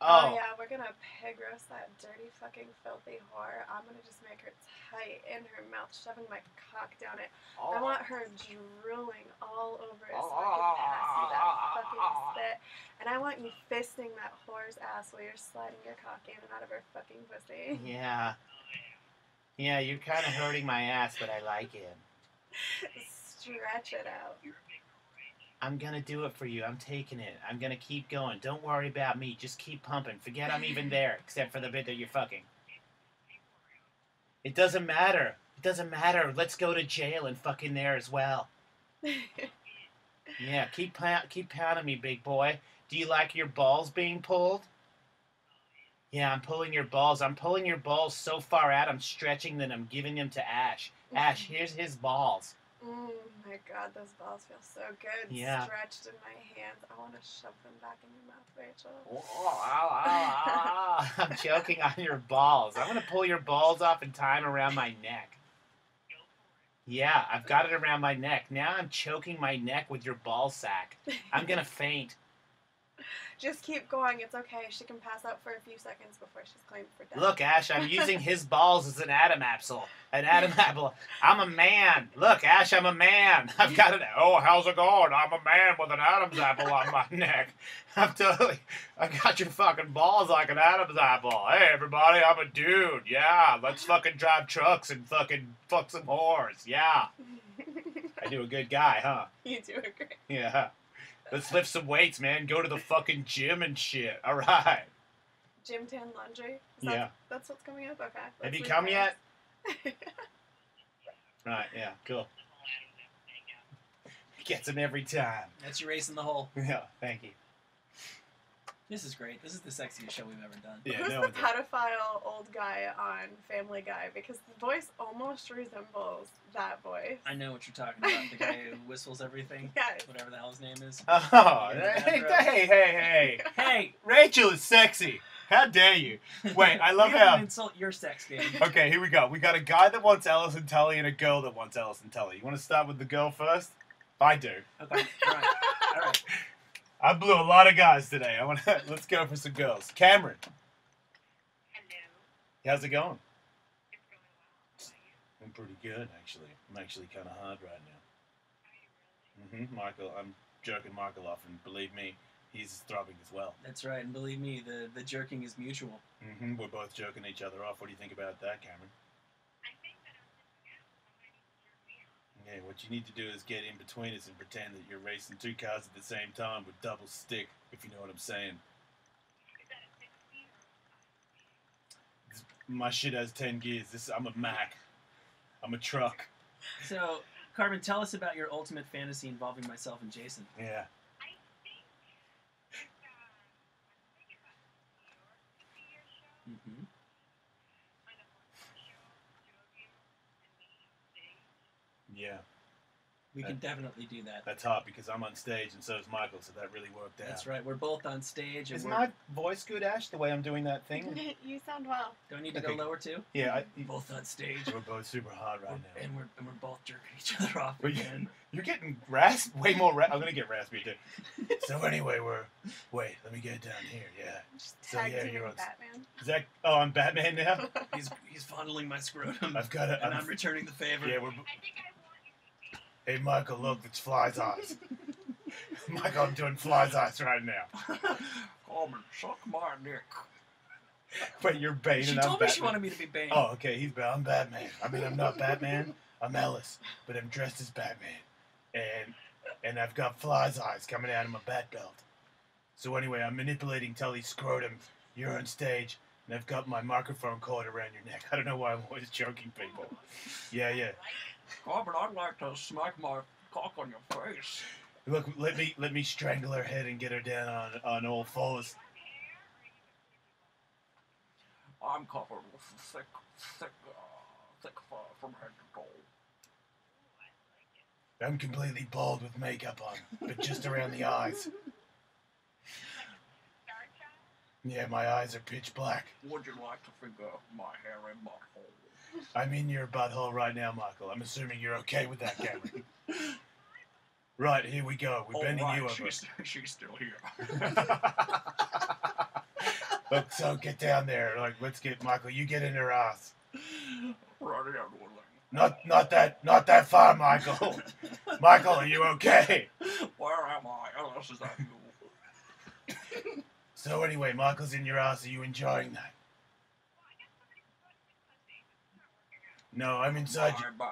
Oh Oh. yeah, we're gonna pig roast that dirty fucking filthy whore. I'm gonna just make her tight in her mouth, shoving my cock down it. I want her drooling all over it so I can pass you that fucking spit. And I want you fisting that whore's ass while you're sliding your cock in and out of her fucking pussy. Yeah. Yeah, you're kind of hurting my ass, but I like it. Stretch it out. You're a big girl, Rachel. I'm gonna do it for you. I'm taking it. I'm gonna keep going. Don't worry about me. Just keep pumping. Forget I'm even there, except for the bit that you're fucking. It doesn't matter. It doesn't matter. Let's go to jail and fuck in there as well. Yeah, keep pounding me, big boy. Do you like your balls being pulled? Yeah, I'm pulling your balls. I'm pulling your balls so far out, I'm stretching them. I'm giving them to Ash. Ash, here's his balls. Oh my god, those balls feel so good. Yeah. Stretched in my hands. I want to shove them back in your mouth, Rachel. Oh, I'm choking on your balls. I'm going to pull your balls off and tie them around my neck. Yeah, I've got it around my neck. Now I'm choking my neck with your ball sack. I'm going to faint. Just keep going. It's okay. She can pass out for a few seconds before she's claimed for death. Look, Ash, I'm using his balls as an Adam apple. An Adam apple. I'm a man. Look, Ash, I'm a man. I've got it. Oh, how's it going? I'm a man with an Adam's apple on my neck. I got your fucking balls like an Adam's apple. Hey, everybody, I'm a dude. Yeah, let's fucking drive trucks and fucking fuck some whores. Yeah. I do a good guy, huh? You do it great. Yeah. Let's lift some weights, man. Go to the fucking gym and shit. All right. Gym tan laundry? Yeah. That's what's coming up? Okay. Have you Let's come leave yet? this. Right, yeah, cool. Gets him every time. That's your ace in the hole. Yeah, thank you. This is great. This is the sexiest show we've ever done. Yeah, Who's no the one's- pedophile old guy on Family Guy? Because the voice almost resembles that voice. I know what you're talking about. The guy who whistles everything. Yes. Whatever the hell his name is. Oh, In the hey, bathroom. hey. Hey! Rachel is sexy. How dare you? Wait, I love you didn't how. insult your sex game. Okay, here we go. We got a guy that wants Ellison Tully and a girl that wants Ellison Tully. You want to start with the girl first? I do. Okay, alright. Alright. I blew a lot of guys today. Let's go for some girls. Cameron, Hello. how's it going? It's going well. How about you? I'm pretty good, actually. I'm actually kind of hard right now. Are you really? Michael, I'm jerking Michael off, and believe me, he's throbbing as well. That's right, and believe me, the jerking is mutual. We're both jerking each other off. What do you think about that, Cameron? I think that I'm missing out. Somebody needs to jerk me off. Yeah, what you need to do is get in between us and pretend that you're racing two cars at the same time with double stick, if you know what I'm saying. Is that a 6-speed or a 5-speed? My shit has 10 gears. I'm a Mack. I'm a truck. So, Carmen, tell us about your ultimate fantasy involving myself and Jason. Yeah. I think that I'm thinking about New York to be your show. Mm-hmm. Kind of like a show, two of you, and me on stage. Yeah. We can definitely do that. That's hot because I'm on stage and so is Michael, so that really worked out. That's right. We're both on stage. And Is we're, my voice good, Ash, the way I'm doing that thing? You sound well. do I need to go Okay. lower too? Yeah, We're both on stage. we're both super hot right now. And we're both jerking each other off But you- again. You're getting way more I'm gonna get raspy too. So anyway, wait, let me get down here, yeah. Just So, tag yeah, teaming you're on- Batman. Is that, oh, I'm Batman now? He's fondling my scrotum, I've got it. and I'm returning the favor. Yeah, I think I want you to be. hey, Michael, look, it's Fly's eyes. Michael, I'm doing Fly's eyes right now. Carmen, suck my dick. Wait, you're Bane She and I'm told me Batman. she wanted me to be Bane. Oh, okay, I'm Batman. I mean, I'm not Batman. I'm Ellis, but I'm dressed as Batman, and I've got Fly's eyes coming out of my bat belt. So anyway, I'm manipulating Tully's scrotum. You're on stage, and I've got my microphone cord around your neck. I don't know why I'm always joking people. Yeah. Carmen, I'd like to smack my cock on your face. Look, let me strangle her head and get her down on all fours. I'm covered with thick fur from head to toe. I'm completely bald with makeup on, but just around the eyes. Yeah, my eyes are pitch black. Would you like to figure my hairy butthole? I'm in your butthole right now, Michael. I'm assuming you're okay with that, Cameron. Right, here we go. We're bending you over. She's still here. Look, so get down there. Like, let's get Michael. You get in her ass. Right here, Woodling. Not that far, Michael. Michael, are you okay? Where am I? Unless is that you? So anyway, Michael's in your ass. Are you enjoying that? No, I'm inside My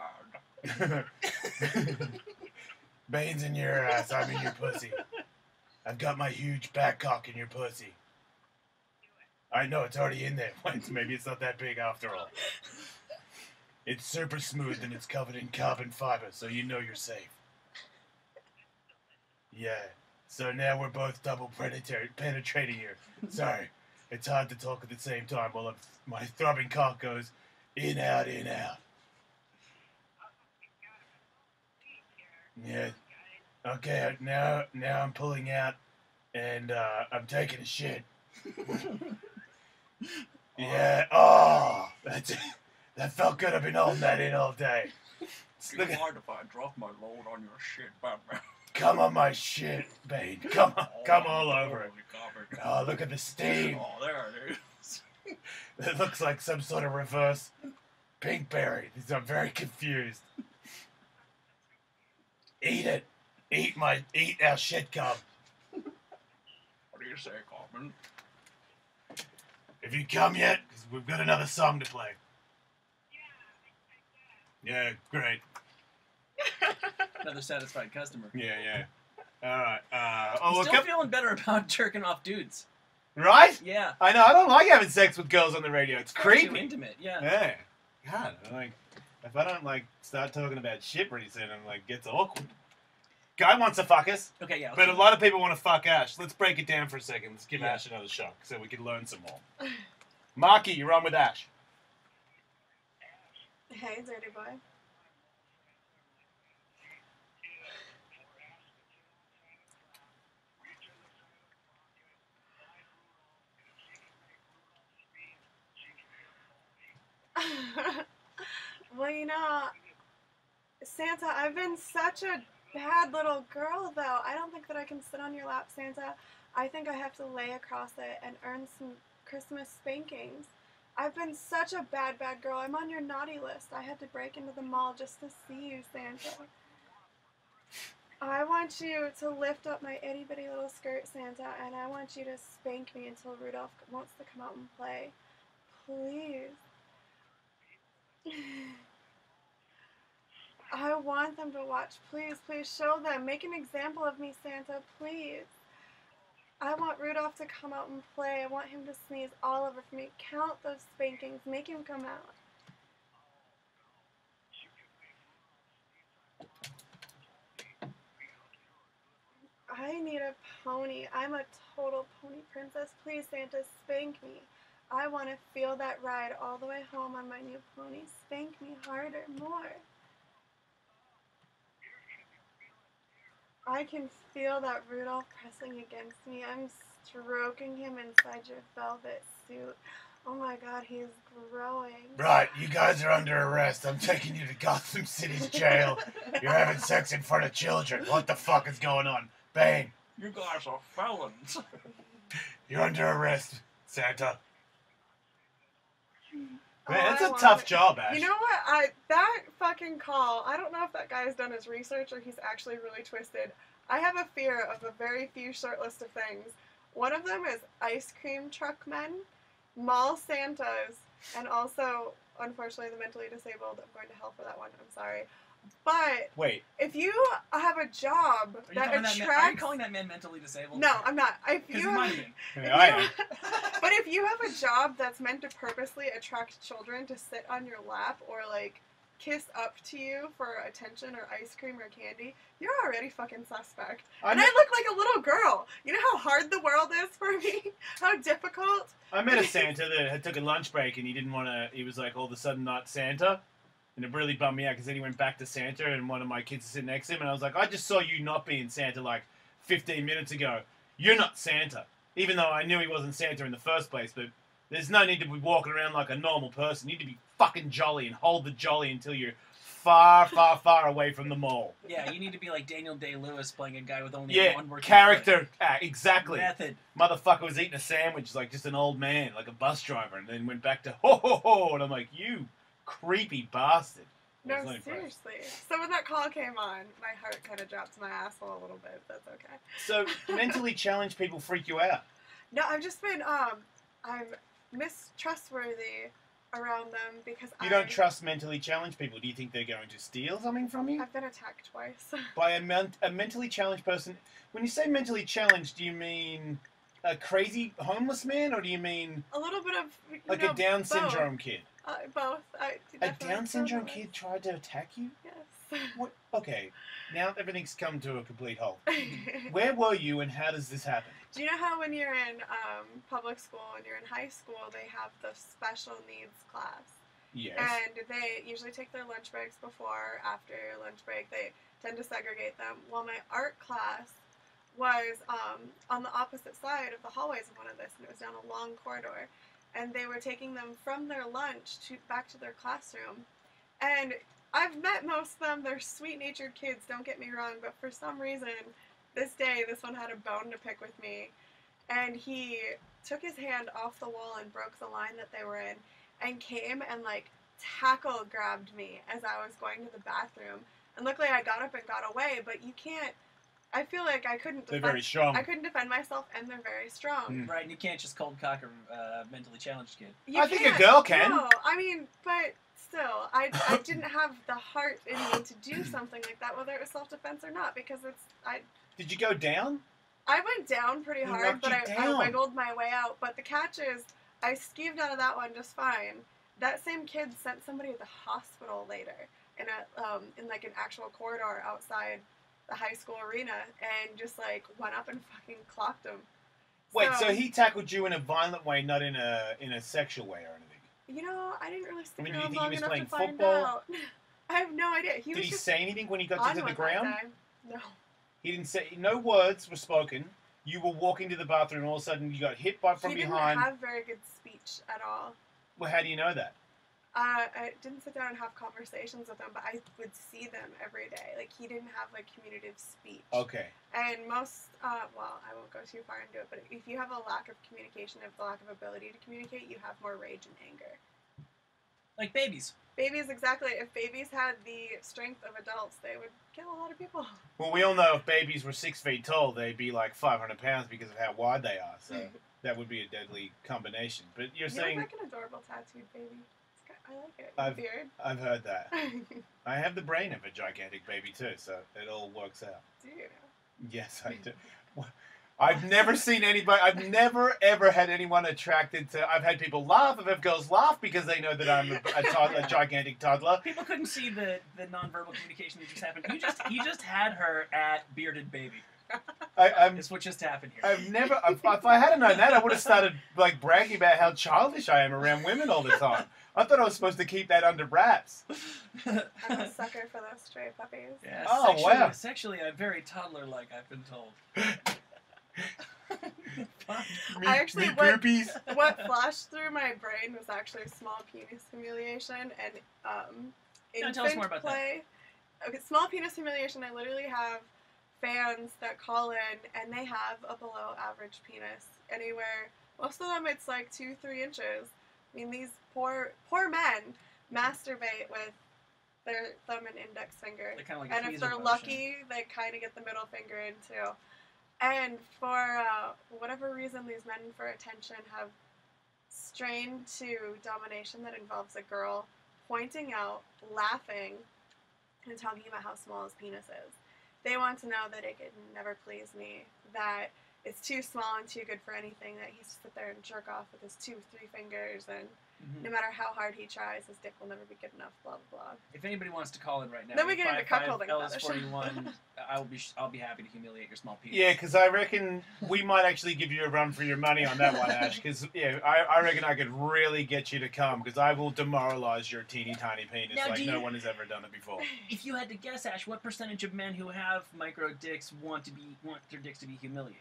bad. you. Bane's in your ass. I'm in your pussy. I've got my huge back cock in your pussy. I know, it's already in there. Maybe it's not that big after all. It's super smooth and it's covered in carbon fiber, so you know you're safe. Yeah. So now we're both double penetrating here. Sorry. It's hard to talk at the same time while my throbbing cock goes in, out, in, out. Yeah. Okay, now I'm pulling out and I'm taking a shit. Yeah. Oh, that's it. That felt good. I've been holding that in all day. Do you mind if I drop my load on your shit, Batman? Come on my shit, Bane. Come all over it. Oh, look at the stain. Oh, there it is. It looks like some sort of reverse pinkberry. I'm very confused. Eat it. Eat our shit cum. What do you say, Carmen? Have you come yet? 'Cause we've got another song to play. Yeah, great. Another satisfied customer. Yeah. All right. I'm still feeling better about jerking off dudes. Right? Yeah. I know. I don't like having sex with girls on the radio. It's Too creepy. intimate. Yeah. Yeah. God, if I don't start talking about shit pretty soon, gets awkward. Guy wants to fuck us, Okay. Yeah. but a lot of people want to fuck Ash. Let's break it down for a second. Let's give Yeah. Ash another shot so we can learn some more. Marky, you're on with Ash. Hey, dirty boy. Well, Santa, I've been such a bad little girl, though. I don't think that I can sit on your lap, Santa. I think I have to lay across it and earn some Christmas spankings. I've been such a bad girl. I'm on your naughty list. I had to break into the mall just to see you, Santa. I want you to lift up my itty-bitty little skirt, Santa, and I want you to spank me until Rudolph wants to come out and play. Please. I want them to watch. Please show them. Make an example of me, Santa, please. I want Rudolph to come out and play. I want him to sneeze all over for me. Count those spankings. Make him come out. I need a pony. I'm a total pony princess. Please, Santa, spank me. I want to feel that ride all the way home on my new pony. Spank me harder, more. I can feel that Rudolph pressing against me. I'm stroking him inside your velvet suit. Oh my God, he's growing. Right, you guys are under arrest. I'm taking you to Gotham City's jail. You're having sex in front of children. What the fuck is going on? Bane, You guys are felons. you're under arrest, Santa. Oh, Man, it's I a want tough it. job, Ash. You know what? That fucking call, I don't know if that guy has done his research or he's actually really twisted. I have a fear of a very few short list of things. One of them is ice cream truck men, mall Santas, and also, unfortunately, the mentally disabled. I'm going to hell for that one. I'm sorry. But Wait, if you have a job that Are you attracts... calling that man mentally disabled? No, I'm not. If Because you he might have... have been. I am. But if you have a job that's meant to purposely attract children to sit on your lap or kiss up to you for attention or ice cream or candy, you're already fucking suspect. I And met, I look like a little girl. You know how hard the world is for me? How difficult? I met a Santa that had took a lunch break and he didn't want to. He was like all of a sudden not Santa, and it really bummed me out because then he went back to Santa and one of my kids is sitting next to him and I was like, I just saw you not being Santa like 15 minutes ago. You're not Santa, even though I knew he wasn't Santa in the first place. But there's no need to be walking around like a normal person. You need to be fucking jolly and hold the jolly until you're far, far, far away from the mall. Yeah, you need to be like Daniel Day-Lewis playing a guy with only Yeah, one working character. Exactly. method. Motherfucker was eating a sandwich like just an old man, like a bus driver, and then went back to ho ho ho, and I'm like, you creepy bastard. I No, was not impressed. seriously. So when that call came on, my heart kind of dropped to my asshole a little bit. That's okay. So mentally challenged people freak you out. No, I've just been, I'm mistrustworthy around them because You don't trust mentally challenged people. Do you think they're going to steal something from you? I've been attacked twice. By a mentally challenged person. When you say mentally challenged, do you mean a crazy homeless man, or do you mean A little bit of, like a Down both. syndrome kid? Both. A Down syndrome kid tried to attack you? Yes. What? Okay, now everything's come to a complete halt. Where were you, and how does this happen? Do you know how when you're in public school and you're in high school, they have the special needs class? Yes. And they usually take their lunch breaks before, after lunch break. They tend to segregate them. Well, my art class was on the opposite side of the hallways of one of this, and it was down a long corridor. And they were taking them from their lunch back to their classroom. And I've met most of them. They're sweet-natured kids, don't get me wrong, but for some reason, this one had a bone to pick with me. And he took his hand off the wall and broke the line that they were in, and came and, like, tackle-grabbed me as I was going to the bathroom. And luckily I got up and got away, but you can't, I feel like I couldn't They're very strong. I couldn't defend myself, and they're very strong. Right, and you can't just cold cock a mentally challenged kid. You I think a can't. girl can. No, I mean, but still, I didn't have the heart in me to do something like that, whether it was self-defense or not, because Did you go down? I went down pretty He hard, knocked but you I down. wiggled my way out. But the catch is, I skeeved out of that one just fine. That same kid sent somebody to the hospital later in like an actual corridor outside the high school arena, and just like went up and fucking clocked him. Wait, so he tackled you in a violent way, not in a sexual way or anything? You know, I didn't really stick I mean, do you around think he long was enough playing to find football? out. I have no idea. He Did was he just say anything when he got on you to the with ground? my time. No. He didn't say. No words were spoken. You were walking to the bathroom, and all of a sudden you got hit from He behind. didn't have very good speech at all. Well, how do you know that? I didn't sit down and have conversations with him, but I would see them every day. Like, he didn't have, like, communicative speech. Okay. And most, well, I won't go too far into it, but if you have a lack of communication, if the lack of ability to communicate, you have more rage and anger. Like babies. Babies, exactly. If babies had the strength of adults, they would kill a lot of people. Well, we all know if babies were 6 feet tall, they'd be like 500 pounds because of how wide they are. So that would be a deadly combination. But you're You saying look like an adorable tattooed baby. I like it. I've- Beard. I've heard that. I have the brain of a gigantic baby too, so it all works out. Do you know? Yes, I do. I've never seen anybody. I've never ever had anyone attracted to. I've had people laugh. I've had girls laugh because they know that I'm a gigantic toddler. People couldn't see the nonverbal communication that just happened. You just had her at bearded baby. I'm. That's what just happened here. I've never. If I hadn't known that, I would have started like bragging about how childish I am around women all the time. I thought I was supposed to keep that under wraps. I'm a sucker for those stray puppies. Yeah, Oh, wow. Sexually, I'm very toddler-like, I've been told. I actually me went- groupies. What flashed through my brain was actually small penis humiliation and Yeah, infant tell us more about that. play. Okay, small penis humiliation. I literally have fans that call in and they have a below average penis. Anywhere, most of them it's like 2-3 inches. I mean, these poor men masturbate with their thumb and index finger. They're kind of like a And if tweezer they're motion. lucky, they kind of get the middle finger in too. And for whatever reason, these men for attention have strained to domination that involves a girl pointing out, laughing, and talking about how small his penis is. They want to know that it could never please me, that is too small and too good for anything, that he has to sit there and jerk off with his 2 or 3 fingers, and no matter how hard he tries, his dick will never be good enough, blah, blah, blah. If anybody wants to call in right now, Then we get into 855 cuckolding fetish. LS41, I'll be happy to humiliate your small penis. Yeah, because I reckon we might actually give you a run for your money on that one, Ash. Because I reckon I could really get you to come. Because I will demoralize your teeny tiny penis Now, like do no you- one has ever done it before. If you had to guess, Ash, what percentage of men who have micro dicks want their dicks to be humiliated?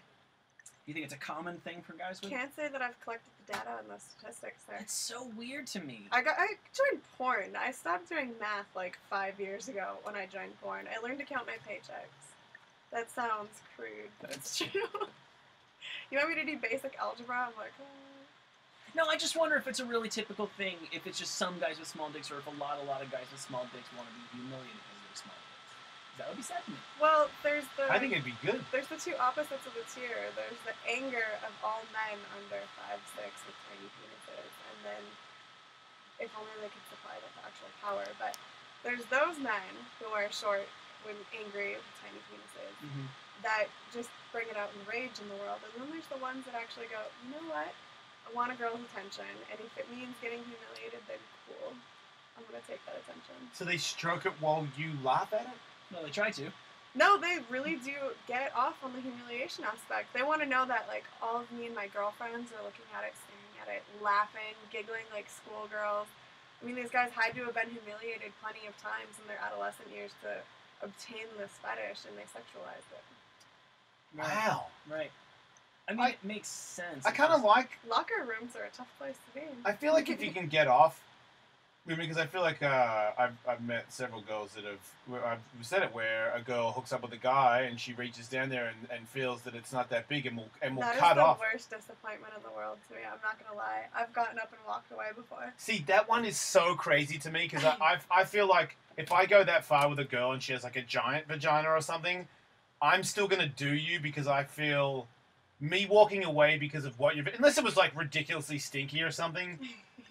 Do you think it's a common thing for guys with? Can't say that I've collected the data on those statistics there. That's so weird to me. I joined porn. I stopped doing math like 5 years ago when I joined porn. I learned to count my paychecks. That sounds crude, but it's true. You want me to do basic algebra? I'm like, oh. No, I just wonder if it's a really typical thing, if it's just some guys with small dicks, or if a lot of guys with small dicks want to be humiliated because of their small dicks. That would be sad to me. Well, there's the I think it'd be good. there's the 2 opposites of the tier. There's the anger of all men under 5'6" with tiny penises, and then if only they could supply that to actual power. But there's those men who are short when angry with tiny penises that just bring it out in rage in the world, and then there's the ones that actually go, you know what? I want a girl's attention, and if it means getting humiliated, then cool. I'm gonna take that attention. So they stroke it while you laugh at it? No, they try to. No, they really do get off on the humiliation aspect. They want to know that, like, all of me and my girlfriends are looking at it, staring at it, laughing, giggling like schoolgirls. I mean, these guys had to have been humiliated plenty of times in their adolescent years to obtain this fetish, and they sexualized it. Wow. Right. I mean, it makes sense. I kind of like... Locker rooms are a tough place to be. I feel like if you can get off... I mean, because I feel like I've met several girls that I've said it, where a girl hooks up with a guy and she reaches down there and feels that it's not that big and will cut off. That is the worst disappointment in the world to me. I'm not gonna lie. I've gotten up and walked away before. See, that one is so crazy to me because I feel like if I go that far with a girl and she has like a giant vagina or something, I'm still gonna do you because I feel me walking away because of what you've... Unless it was like ridiculously stinky or something.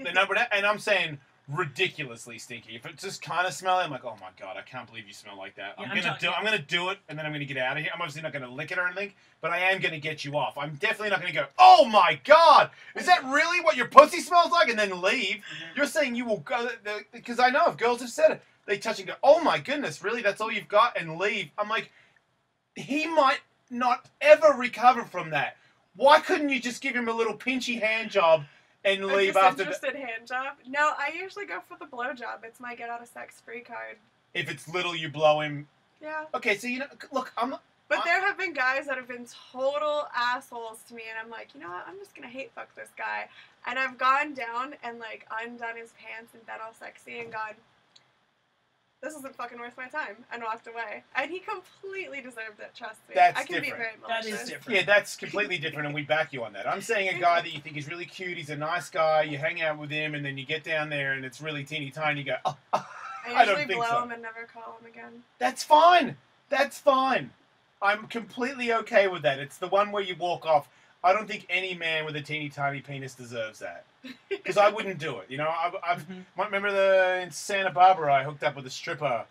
And I'm saying... ridiculously stinky. If it's just kind of smelly, I'm like, oh my god, I can't believe you smell like that. Yeah, I'm gonna do it, and then I'm gonna get out of here. I'm obviously not gonna lick it or anything, but I am gonna get you off. I'm definitely not gonna go, oh my god, is that really what your pussy smells like, and then leave? You're saying you will go, because I know if girls have said it, they touch and go, oh my goodness, really, that's all you've got, and leave. I'm like, he might not ever recover from that. Why couldn't you just give him a little pinchy hand job and leave after that? Disinterested hand job? No, I usually go for the blow job. It's my get out of sex free card. If it's little, you blow him. Yeah. Okay, so look, But there have been guys that have been total assholes to me, and I'm like, you know what? I'm just gonna hate fuck this guy. And I've gone down and like undone his pants and been all sexy and gone, this isn't fucking worth my time, and walked away. And he completely deserved it, trust me. That's I can be different. very That malicious. is different. Yeah, that's completely different, and we back you on that. I'm saying a guy that you think is really cute, he's a nice guy, you hang out with him, and then you get down there, and it's really teeny tiny, you go, oh, I I don't usually think blow so. him and never call him again. That's fine. That's fine. I'm completely okay with that. It's the one where you walk off. I don't think any man with a teeny tiny penis deserves that. Because I wouldn't do it. You know, remember in Santa Barbara, I hooked up with a stripper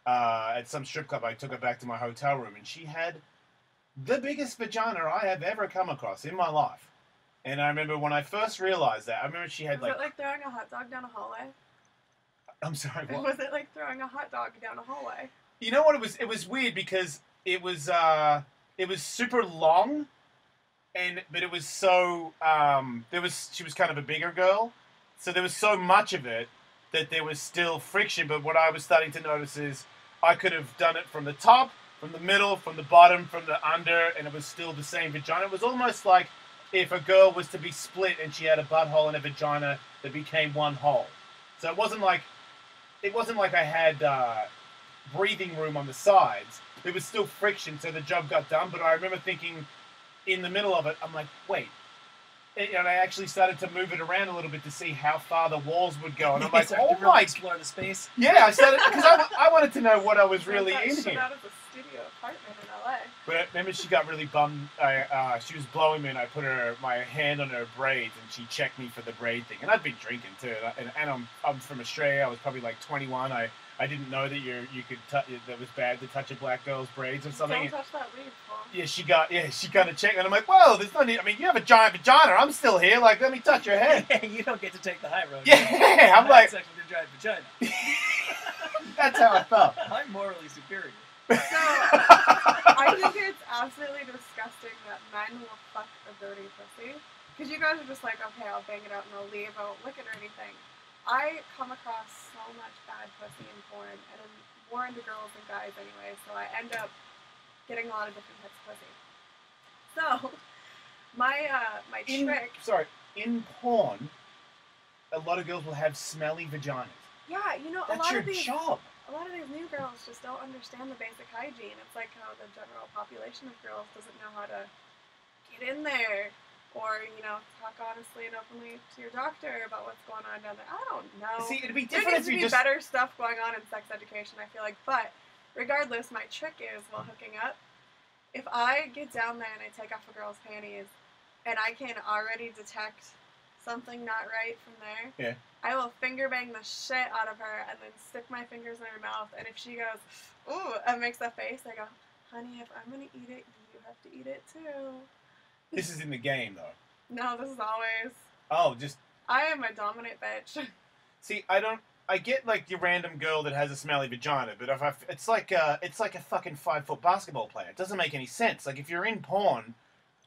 at some strip club. I took her back to my hotel room, and she had the biggest vagina I have ever come across in my life. And I remember when I first realized that, I remember she had Was it like throwing a hot dog down a hallway? I'm sorry, what? Was it like throwing a hot dog down a hallway? You know what? It was weird because it was super long, but it was so she was kind of a bigger girl, so there was so much of it that there was still friction. But what I was starting to notice is I could have done it from the top, from the middle, from the bottom, from the under, and it was still the same vagina. It was almost like if a girl was to be split and she had a butthole and a vagina that became one hole. So it wasn't like I had breathing room on the sides. There was still friction, so the job got done. But I remember thinking, in the middle of it, I'm like, wait. And I actually started to move it around a little bit to see how far the walls would go. And I'm like, oh my! Explore the space. Yeah, I started because I wanted to know what I was really in Shit here. out of the studio apartment in LA. But remember, she got really bummed. She was blowing me, and I put my hand on her braids, and she checked me for the braid thing. And I'd been drinking too, and I'm from Australia. I was probably like 21. I I didn't know that you could that it was bad to touch a black girl's braids or something. Don't touch that leaf, Paul. Yeah, she got a check, and I'm like, whoa, there's no need. I mean, you have a giant vagina. I'm still here. Like, let me touch your head. You don't get to take the high road. Yeah, I'm like, sex with your giant vagina. that's how I felt. I'm morally superior. So, I think it's absolutely disgusting that men will fuck a dirty pussy. Because you guys are just like, okay, I'll bang it out and I'll leave, I won't lick it or anything. I come across so much bad pussy in porn, and I'm more into girls than guys anyway, so I end up getting a lot of different types of pussy. So, my trick... In porn, a lot of girls will have smelly vaginas. Yeah, you know, That's your job. A lot of these new girls just don't understand the basic hygiene. It's like how the general population of girls doesn't know how to get in there, or, you know, talk honestly and openly to your doctor about what's going on down there. I don't know. See, it'd be There different needs if to you be just... better stuff going on in sex education, I feel like. But regardless, my trick is, while hooking up, if I get down there and I take off a girl's panties and I can already detect something not right from there, Yeah. I will finger bang the shit out of her and then stick my fingers in her mouth. And if she goes, ooh, and makes a face, I go, honey, if I'm going to eat it, you have to eat it too. This is in the game, though. No, this is always. Oh, just... I am a dominant bitch. See, I get, like, your random girl that has a smelly vagina, but it's like a fucking 5-foot basketball player. It doesn't make any sense. Like, if you're in porn,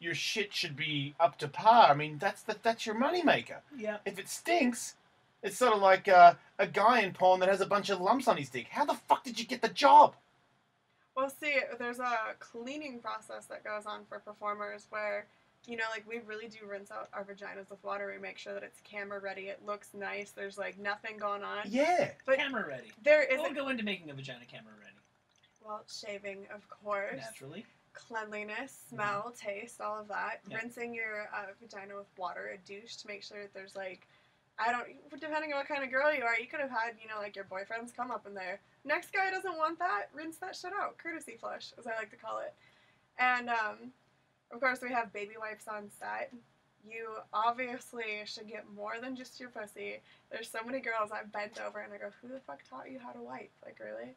your shit should be up to par. I mean, that's your moneymaker. Yeah. If it stinks, it's sort of like a guy in porn that has a bunch of lumps on his dick. How the fuck did you get the job? Well, see, there's a cleaning process that goes on for performers where, you know, like, we really do rinse out our vaginas with water. We make sure that it's camera ready. It looks nice. There's, like, nothing going on. Yeah. But Camera ready. there We'll isn't... go into making a vagina camera ready. Well, shaving, of course. Naturally. Cleanliness, smell, taste, all of that. Yep. Rinsing your vagina with water, a douche, to make sure that there's, like, depending on what kind of girl you are, you could have had, you know, like, your boyfriend's come up in there. Next guy doesn't want that, rinse that shit out. Courtesy flush, as I like to call it. And, of course, we have baby wipes on set. You obviously should get more than just your pussy. There's so many girls I've bent over and I go, who the fuck taught you how to wipe? Like, really?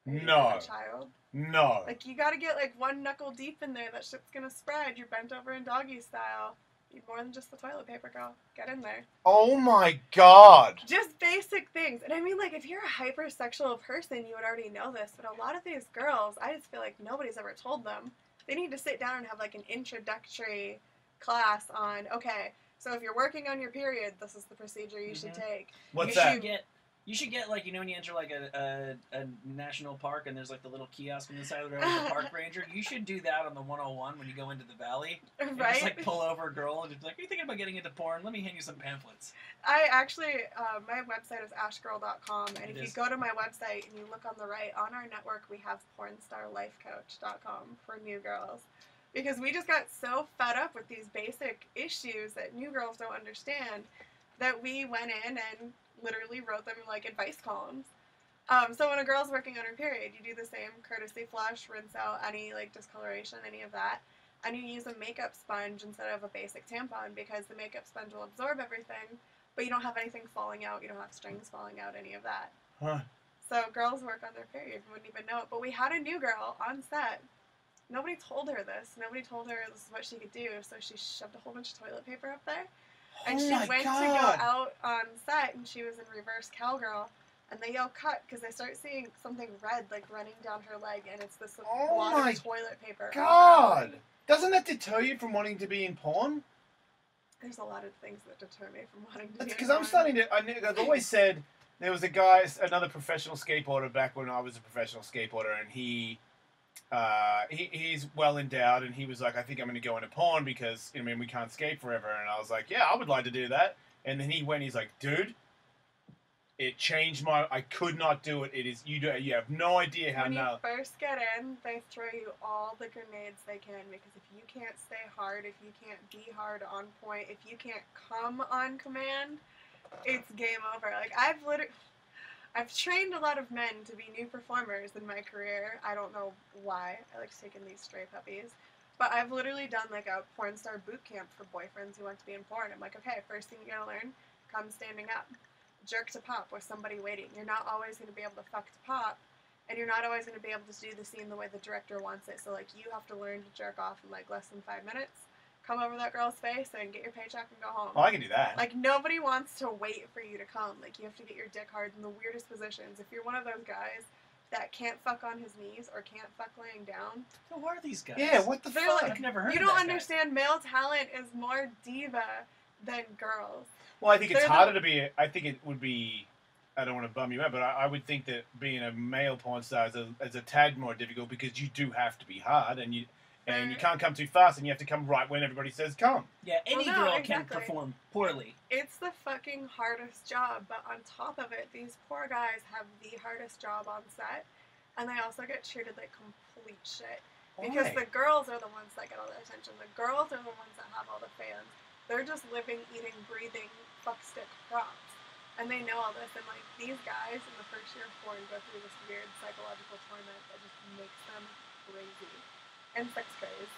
Are you No. a child? No. Like, you gotta get, like, one knuckle deep in there. That shit's gonna spread. You're bent over in doggy style. You need more than just the toilet paper, girl. Get in there. Oh my god. Just basic things. And I mean, like, if you're a hypersexual person, you would already know this. But a lot of these girls, I just feel like nobody's ever told them. They need to sit down and have, like, an introductory class on, okay, so if you're working on your period, this is the procedure you should take. What's you that? You should get, like, you know, when you enter, like, a national park and there's, like, the little kiosk on the side of the road with the park ranger. You should do that on the 101 when you go into the valley. And Right? just, like, pull over a girl and just be like, are you thinking about getting into porn? Let me hand you some pamphlets. I actually, my website is ashgirl.com, and It if is. you go to my website and you look on the right, on our network, we have pornstarlifecoach.com for new girls. Because we just got so fed up with these basic issues that new girls don't understand that we went in and literally wrote them, like, advice columns. So when a girl's working on her period, you do the same courtesy flush, rinse out any, like, discoloration, any of that. And you use a makeup sponge instead of a basic tampon because the makeup sponge will absorb everything, but you don't have anything falling out, you don't have strings falling out, any of that. Huh. So girls work on their period, wouldn't even know it. But we had a new girl on set. Nobody told her this. Nobody told her this is what she could do, so she shoved a whole bunch of toilet paper up there. And Oh she my went God. to go out on set, and she was in reverse cowgirl, and they yell cut because they start seeing something red, like, running down her leg, and it's this Oh wad my of toilet paper. God. Doesn't that deter you from wanting to be in porn? There's a lot of things that deter me from wanting to That's be because in I'm porn. starting to... I've always said there was a guy, another professional skateboarder back when I was a professional skateboarder, and he's well endowed, and he was like, I think I'm going to go into porn because, I mean, we can't skate forever. And I was like, yeah, I would like to do that. And then he went, he's like, dude, it changed I could not do it. It is, you have no idea how When you now. first get in, they throw you all the grenades they can, because if you can't stay hard, if you can't be hard on point, if you can't come on command, it's game over. Like, I've trained a lot of men to be new performers in my career. I don't know why. I like taking these stray puppies. But I've literally done, like, a porn star boot camp for boyfriends who want to be in porn. I'm like, okay, first thing you gotta learn, come standing up. jerk to pop with somebody waiting. You're not always going to be able to fuck to pop, and you're not always going to be able to do the scene the way the director wants it. So, like, you have to learn to jerk off in, like, less than 5 minutes, come over that girl's face, and get your paycheck and go home. Oh, I can do that. Like, nobody wants to wait for you to come. Like, you have to get your dick hard in the weirdest positions. If you're one of those guys that can't fuck on his knees or can't fuck laying down. Who are these guys? Yeah, what the They're fuck? like- I've never heard You of don't that guy. understand, male talent is more diva than girls. Well, I think it's They're harder to be. I think it would be. I don't want to bum you out, but I would think that being a male porn star is a tad more difficult because you do have to be hard, and you can't come too fast, and you have to come right when everybody says come. Yeah, any Well, no, girl exactly. can perform poorly. It's the fucking hardest job, but on top of it, these poor guys have the hardest job on set, and they also get treated like complete shit. Because Why? the girls are the ones that get all the attention. The girls are the ones that have all the fans. They're just living, eating, breathing fuckstick props. And they know all this, and like these guys in the first year of porn go through this weird psychological torment that just makes them crazy. And sex craze.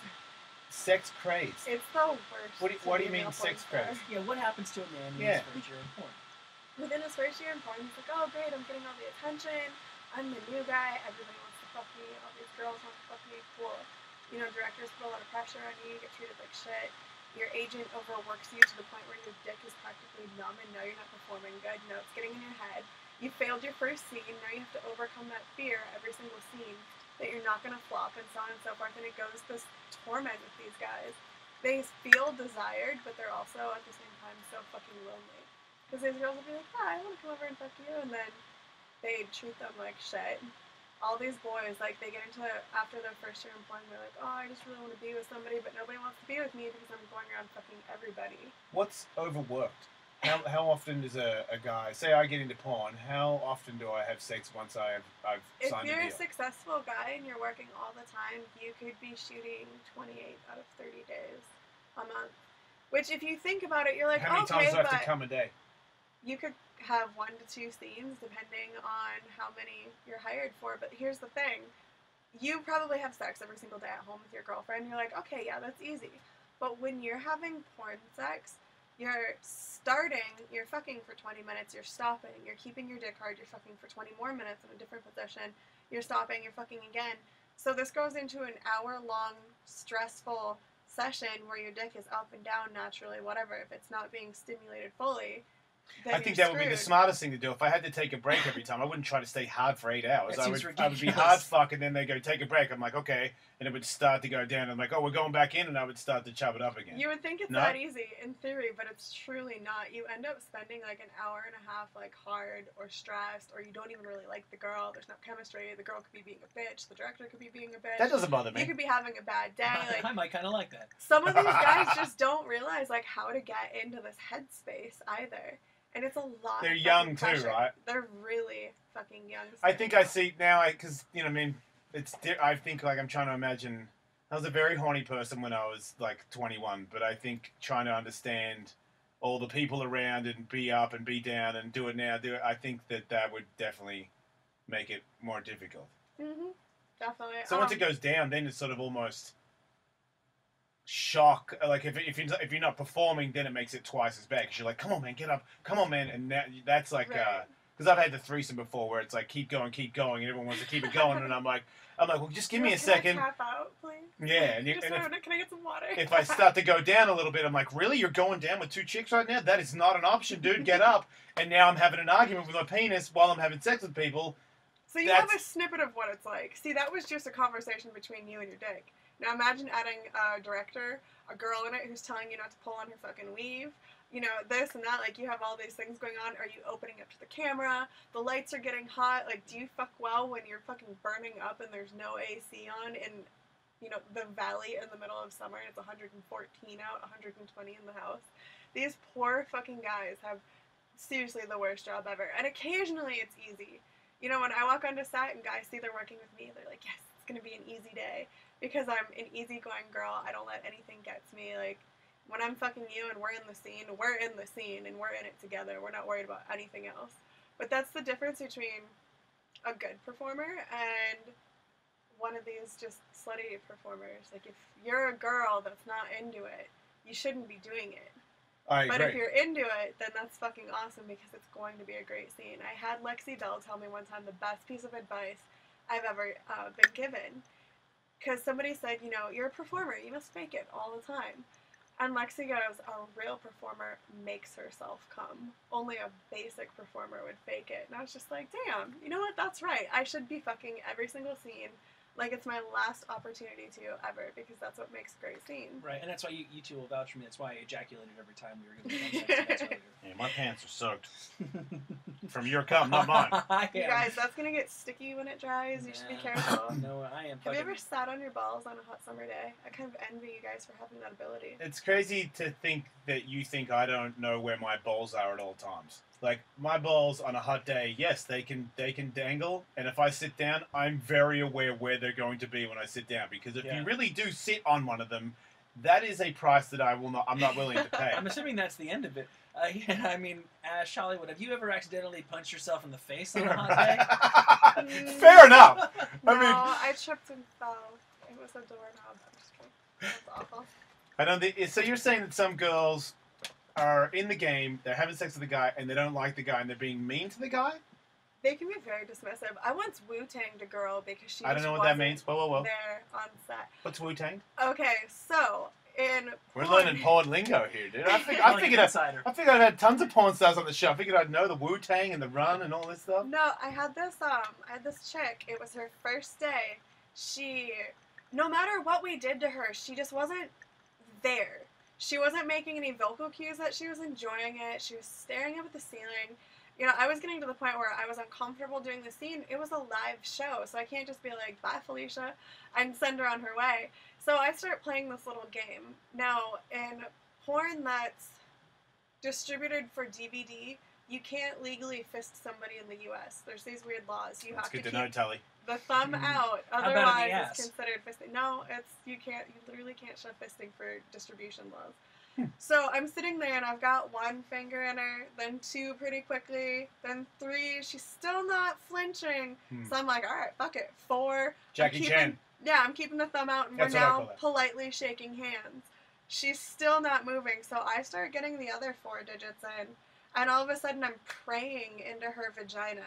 Sex craze. It's the worst. What do to you be a mean male porn sex star. craze? Yeah, what happens to a man in Yeah. his first year of porn? Within his first year in porn, he's like, oh great, I'm getting all the attention. I'm the new guy. Everybody wants to fuck me. All these girls want to fuck me. Cool. You know, directors put a lot of pressure on you. You get treated like shit. Your agent overworks you to the point where your dick is practically numb and now you're not performing good. No, it's getting in your head. You failed your first scene. Now you have to overcome that fear every single scene that you're not going to flop and so on and so forth. And it goes this torment with these guys. They feel desired, but they're also at the same time so fucking lonely. Because these girls will be like, I want to come over and fuck you. And then they treat them like shit. All these boys, like, they get into it after their first year in porn, they're like, oh, I just really want to be with somebody, but nobody wants to be with me because I'm going around fucking everybody. What's overworked? How often does a guy say I get into porn? How often do I have sex once I've If signed you're a a deal? successful guy and you're working all the time, you could be shooting 28 out of 30 days a month. Which, if you think about it, you're like, How many okay, times do I have but to come a day? you could have 1 to 2 scenes depending on how many you're hired for. But here's the thing. You probably have sex every single day at home with your girlfriend. You're like, okay, yeah, that's easy. But when you're having porn sex, you're fucking for 20 minutes, you're stopping, you're keeping your dick hard, you're fucking for 20 more minutes in a different position, you're stopping, you're fucking again. So this goes into an hour-long, stressful session where your dick is up and down naturally, whatever. If it's not being stimulated fully, then I think you're that would be the screwed. smartest thing to do. If I had to take a break every time, I wouldn't try to stay hard for 8 hours. That I seems would be ridiculous. hard fuck, and then they go take a break. I'm like, okay, and it would start to go down. I'm like, oh, we're going back in, and I would start to chop it up again. You would think it's No? that easy in theory, but it's truly not. You end up spending like an hour and a half like hard or stressed, or you don't even really like the girl. There's no chemistry. The girl could be being a bitch. The director could be being a bitch. That doesn't bother You me. could be having a bad day. Like I might kind of like that. some of these guys just don't realize like how to get into this headspace either, and it's a lot. They're of young fucking too, pressure. right? They're really fucking young. I think I see now, because you know, I mean, I think like I'm trying to imagine. I was a very horny person when I was like 21, but I think trying to understand all the people around and be up and be down and do it now, I think that would definitely make it more difficult. Mhm. Definitely. So once it goes down, then it's sort of almost shock. Like if you're not performing, then it makes it twice as bad because you're like, come on man, get up, come on man, and that's like Right. because I've had the threesome before where it's like keep going, and everyone wants to keep it going, and I'm like, well, just give me a second. Can I tap out, please? Yeah, and Just if, can I get some water? if I start to go down a little bit, I'm like, really? You're going down with 2 chicks right now? That is not an option, dude. Get up. And now I'm having an argument with my penis while I'm having sex with people. So you have a That's- snippet of what it's like. See, that was just a conversation between you and your dick. Now imagine adding a director, a girl in it who's telling you not to pull on her fucking weave, you know, this and that, like you have all these things going on. Are you opening up to the camera? The lights are getting hot. Like, do you fuck well when you're fucking burning up and there's no AC on in, you know, the valley in the middle of summer and it's 114 out, 120 in the house? These poor fucking guys have seriously the worst job ever. And occasionally it's easy. You know, when I walk onto set and guys see they're working with me, they're like, yes, it's going to be an easy day. Because I'm an easygoing girl. I don't let anything get to me. Like, when I'm fucking you and we're in the scene and we're in it together. We're not worried about anything else. But that's the difference between a good performer and one of these just slutty performers. Like, if you're a girl that's not into it, you shouldn't be doing it. I But agree. if you're into it, then that's fucking awesome because it's going to be a great scene. I had Lexi Bell tell me one time the best piece of advice I've ever been given. Because somebody said, you know, you're a performer, you must fake it all the time. And Lexi goes, a real performer makes herself come. Only a basic performer would fake it. And I was just like, damn, you know what? That's right. I should be fucking every single scene like it's my last opportunity to ever because that's what makes a great scene. Right, and that's why you two will vouch for me. That's why I ejaculated every time we were going to have sex earlier. Yeah, my pants are soaked. From your cum, not mine. You guys, that's going to get sticky when it dries. You should be Yeah. careful. No, I am Have fucking... you ever sat on your balls on a hot summer day? I kind of envy you guys for having that ability. It's crazy to think that you think I don't know where my balls are at all times. Like, my balls on a hot day, yes, they can dangle, and if I sit down, I'm very aware where they're going to be when I sit down, because if you really do sit on one of them, that is a price that I'm not willing to pay. I'm assuming that's the end of it. Yeah, I mean, Ash Hollywood, have you ever accidentally punched yourself in the face on a hot day? Fair enough. No, I mean, I tripped and fell. It was a doorknob. I'm just kidding. That's awful. I don't think, so you're saying that some girls are in the game, they're having sex with the guy, and they don't like the guy, and they're being mean to the guy? They can be very dismissive. I once Wu-Tanged a girl because she I don't know what that means. Whoa. there on set. What's Wu-Tang? Okay, so in We're porn- learning porn lingo here, dude. I figured insider. I've had tons of porn stars on the show. I figured I'd know the Wu-Tang and the Run and all this stuff. No, I had this chick. It was her first day. She, no matter what we did to her, she just wasn't there. She wasn't making any vocal cues that she was enjoying it. She was staring up at the ceiling. You know, I was getting to the point where I was uncomfortable doing the scene. It was a live show, so I can't just be like, bye, Felicia, and send her on her way. So I start playing this little game. Now, in porn that's distributed for DVD, you can't legally fist somebody in the U.S. There's these weird laws. You That's have to good to keep know, Tully. the thumb out, about in the otherwise ass? it's considered fisting. No, you literally can't shove fisting for distribution laws. So I'm sitting there and I've got one finger in her, then two pretty quickly, then three. She's still not flinching. So I'm like, all right, fuck it. Four. Jackie Chan. Yeah, I'm keeping the thumb out and That's we're what I now call it. politely shaking hands. She's still not moving, so I start getting the other 4 digits in, and all of a sudden I'm praying into her vagina,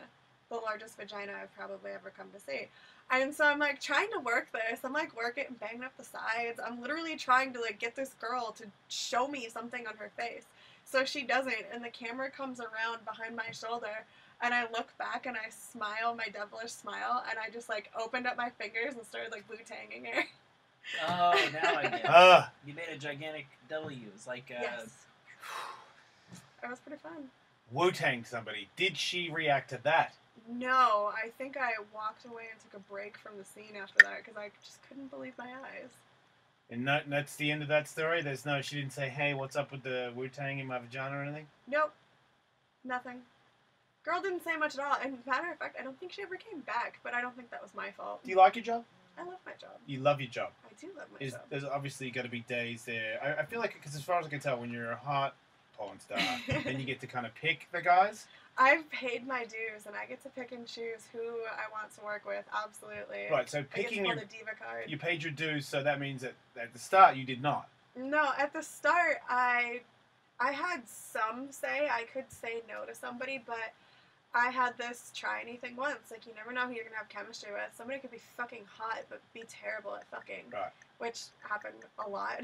the largest vagina I've probably ever come to see. And so I'm like trying to work this. I'm like working and banging up the sides. I'm literally trying to like get this girl to show me something on her face. So she doesn't, and the camera comes around behind my shoulder, and I look back and I smile my devilish smile, and I just like opened up my fingers and started like Wu-Tanging her. Oh, now I get it. You made a gigantic W. It's like, Yes. It was pretty fun. Wu-Tang somebody. Did she react to that? No, I think I walked away and took a break from the scene after that because I just couldn't believe my eyes. And that's the end of that story? She didn't say, hey, what's up with the Wu-Tang in my vagina or anything? Nope. Nothing. Girl didn't say much at all. And matter of fact, I don't think she ever came back, but I don't think that was my fault. Do you like your job? I love my job. You love your job. I do love my job. There's obviously got to be days there. I feel like, because as far as I can tell, when you're a hot porn star, then you get to kind of pick the guys. I've paid my dues, and I get to pick and choose who I want to work with. Absolutely. Right, so I get to picking pull your... the diva card. You paid your dues, so that means that at the start you did not. No, at the start, I had some say. I could say no to somebody, but I had this try anything once. Like, you never know who you're going to have chemistry with. Somebody could be fucking hot, but be terrible at fucking. Right. Which happened a lot.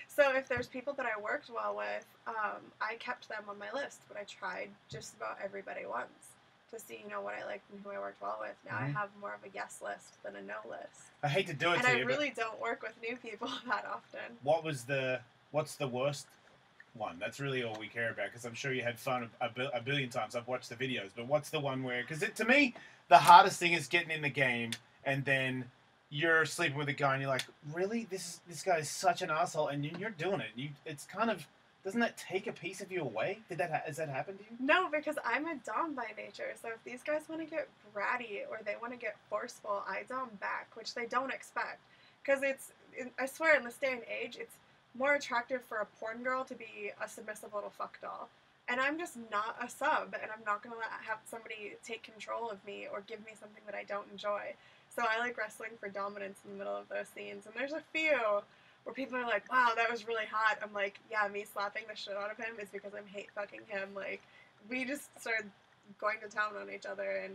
So if there's people that I worked well with, I kept them on my list, but I tried just about everybody once to see, what I liked and who I worked well with. Now I have more of a yes list than a no list. I hate to do it And to I you, really don't work with new people that often. what's the worst one? That's really all we care about, because I'm sure you had fun a billion times. I've watched the videos, but what's the one where, because to me, the hardest thing is getting in the game, and then you're sleeping with a guy, and you're like, really? This guy is such an asshole, and you're doing it. It's kind of, doesn't that take a piece of you away? Has that happened to you? No, because I'm a dom by nature, so if these guys want to get bratty or they want to get forceful, I dom back, which they don't expect. Because I swear, in this day and age, it's more attractive for a porn girl to be a submissive little fuck doll. And I'm just not a sub, and I'm not going to have somebody take control of me or give me something that I don't enjoy. So I like wrestling for dominance in the middle of those scenes, and there's a few where people are like, wow, that was really hot. I'm like, yeah, me slapping the shit out of him is because I'm hate fucking him. Like, we just started going to town on each other in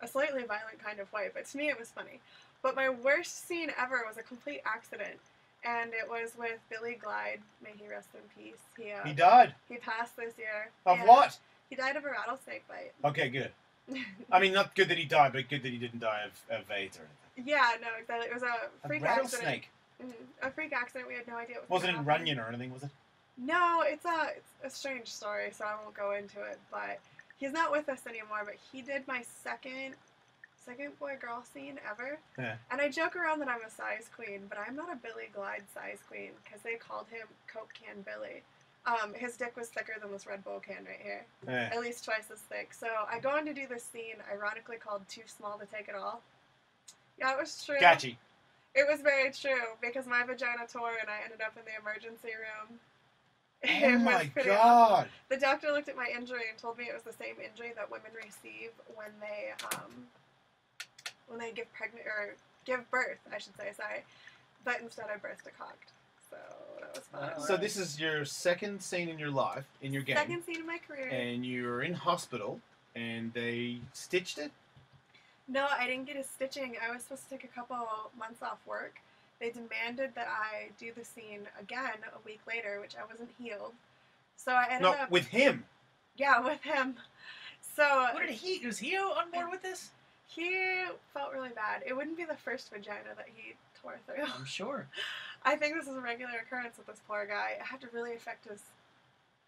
a slightly violent kind of way, but to me it was funny. But my worst scene ever was a complete accident, and it was with Billy Glide. May he rest in peace. He died. He passed this year. Of and what? He died of a rattlesnake bite. Okay, good. I mean, not good that he died, but good that he didn't die of AIDS or anything. Yeah, no, exactly. It was a freak accident. Rattlesnake. A freak accident. We had no idea what was Wasn't gonna in happen. Runyon or anything, was it? No, it's a strange story, so I won't go into it. But he's not with us anymore. But he did my second boy-girl scene ever. Yeah. And I joke around that I'm a size queen, but I'm not a Billy Glide size queen because they called him Coke Can Billy. His dick was thicker than this Red Bull can right here. Yeah. At least twice as thick. So I go on to do this scene, ironically called Too Small to Take It All. Yeah, it was true. Gotcha. It was very true because my vagina tore and I ended up in the emergency room. Oh It was my pretty God. The doctor looked at my injury and told me it was the same injury that women receive when they give birth, I should say, sorry. But instead I birthed a cocked. So that was fun. Wow. So this is your second scene in your life, in your game. Second scene of my career. And you're in hospital, and they stitched it? No, I didn't get a stitching. I was supposed to take a couple months off work. They demanded that I do the scene again a week later, which I wasn't healed. So I ended No, up... with him. Yeah, with him. So... Was he on board with this? He felt really bad. It wouldn't be the first vagina that he tore through. I'm sure. I think this is a regular occurrence with this poor guy. It had to really affect his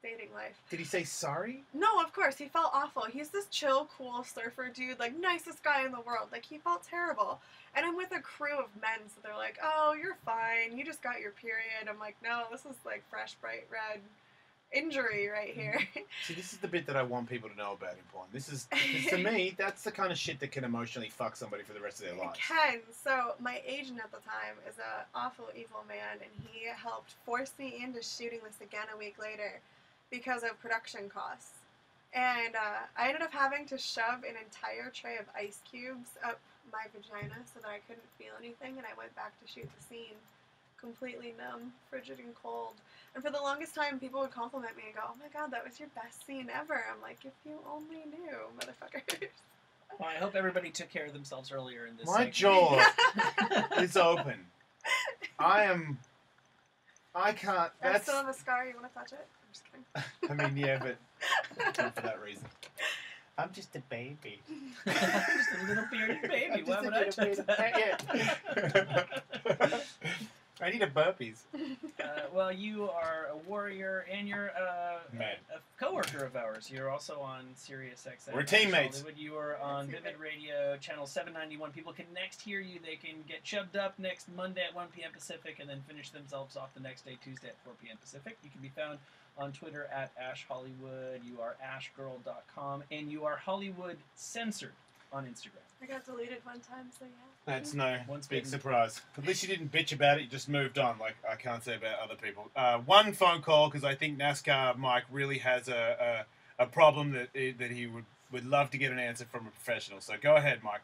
dating life. Did he say sorry? No, of course. He felt awful. He's this chill, cool surfer dude, like, nicest guy in the world. Like, he felt terrible. And I'm with a crew of men, so they're like, oh, you're fine. You just got your period. I'm like, no, this is, like, fresh, bright red injury right here. See, this is the bit that I want people to know about in porn. This is, because to me, that's the kind of shit that can emotionally fuck somebody for the rest of their lives. Ken, so my agent at the time is a awful, evil man, and he helped force me into shooting this again a week later because of production costs. And I ended up having to shove an entire tray of ice cubes up my vagina so that I couldn't feel anything, and I went back to shoot the scene completely numb, frigid, and cold. And for the longest time, people would compliment me and go, oh my God, that was your best scene ever. I'm like, if you only knew, motherfuckers. Well, I hope everybody took care of themselves earlier in this My segment. jaw is open. I can't, I that's, still have a scar. You want to touch it? I'm just kidding. I mean, yeah, but not for that reason. I'm just a baby. Just a little bearded baby. I'm Why just would a I little touch baby. that? I need a burpees. Well, you are a warrior, and you're Man. a coworker of ours. You're also on SiriusXM. We're teammates. Hollywood. You are on Vivid Radio, channel 791. People can next hear you. They can get chubbed up next Monday at 1 p.m. Pacific, and then finish themselves off the next day, Tuesday at 4 p.m. Pacific. You can be found on Twitter at Ash Hollywood. You are ashgirl.com, and you are Hollywood Censored on Instagram. I got deleted one time, so yeah. That's no Once big bitten. surprise. At least you didn't bitch about it. You just moved on, like I can't say about other people. One phone call, because I think NASCAR Mike really has a problem that he would love to get an answer from a professional. So go ahead, Mike.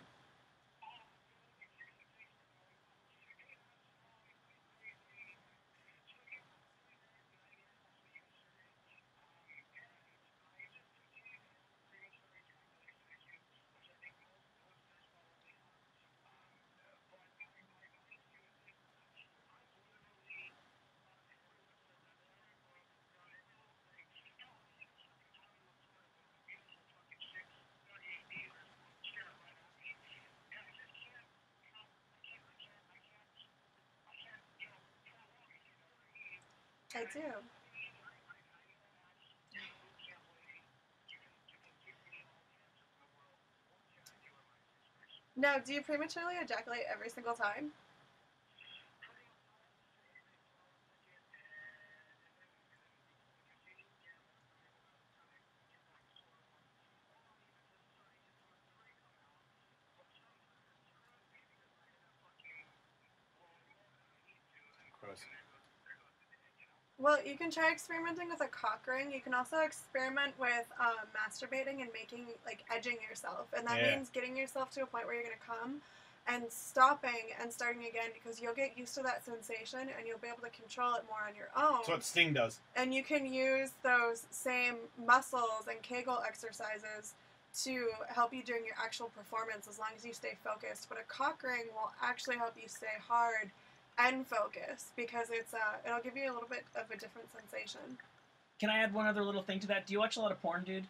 I do. Now, do you prematurely ejaculate every single time? Gross. Well, you can try experimenting with a cock ring. You can also experiment with masturbating and making, like, edging yourself. And that Yeah. means getting yourself to a point where you're going to come, and stopping and starting again, because you'll get used to that sensation and you'll be able to control it more on your own. That's what Sting does. And you can use those same muscles and Kegel exercises to help you during your actual performance as long as you stay focused. But a cock ring will actually help you stay hard and focused, because it'll give you a little bit of a different sensation. Can I add one other little thing to that? Do you watch a lot of porn, dude?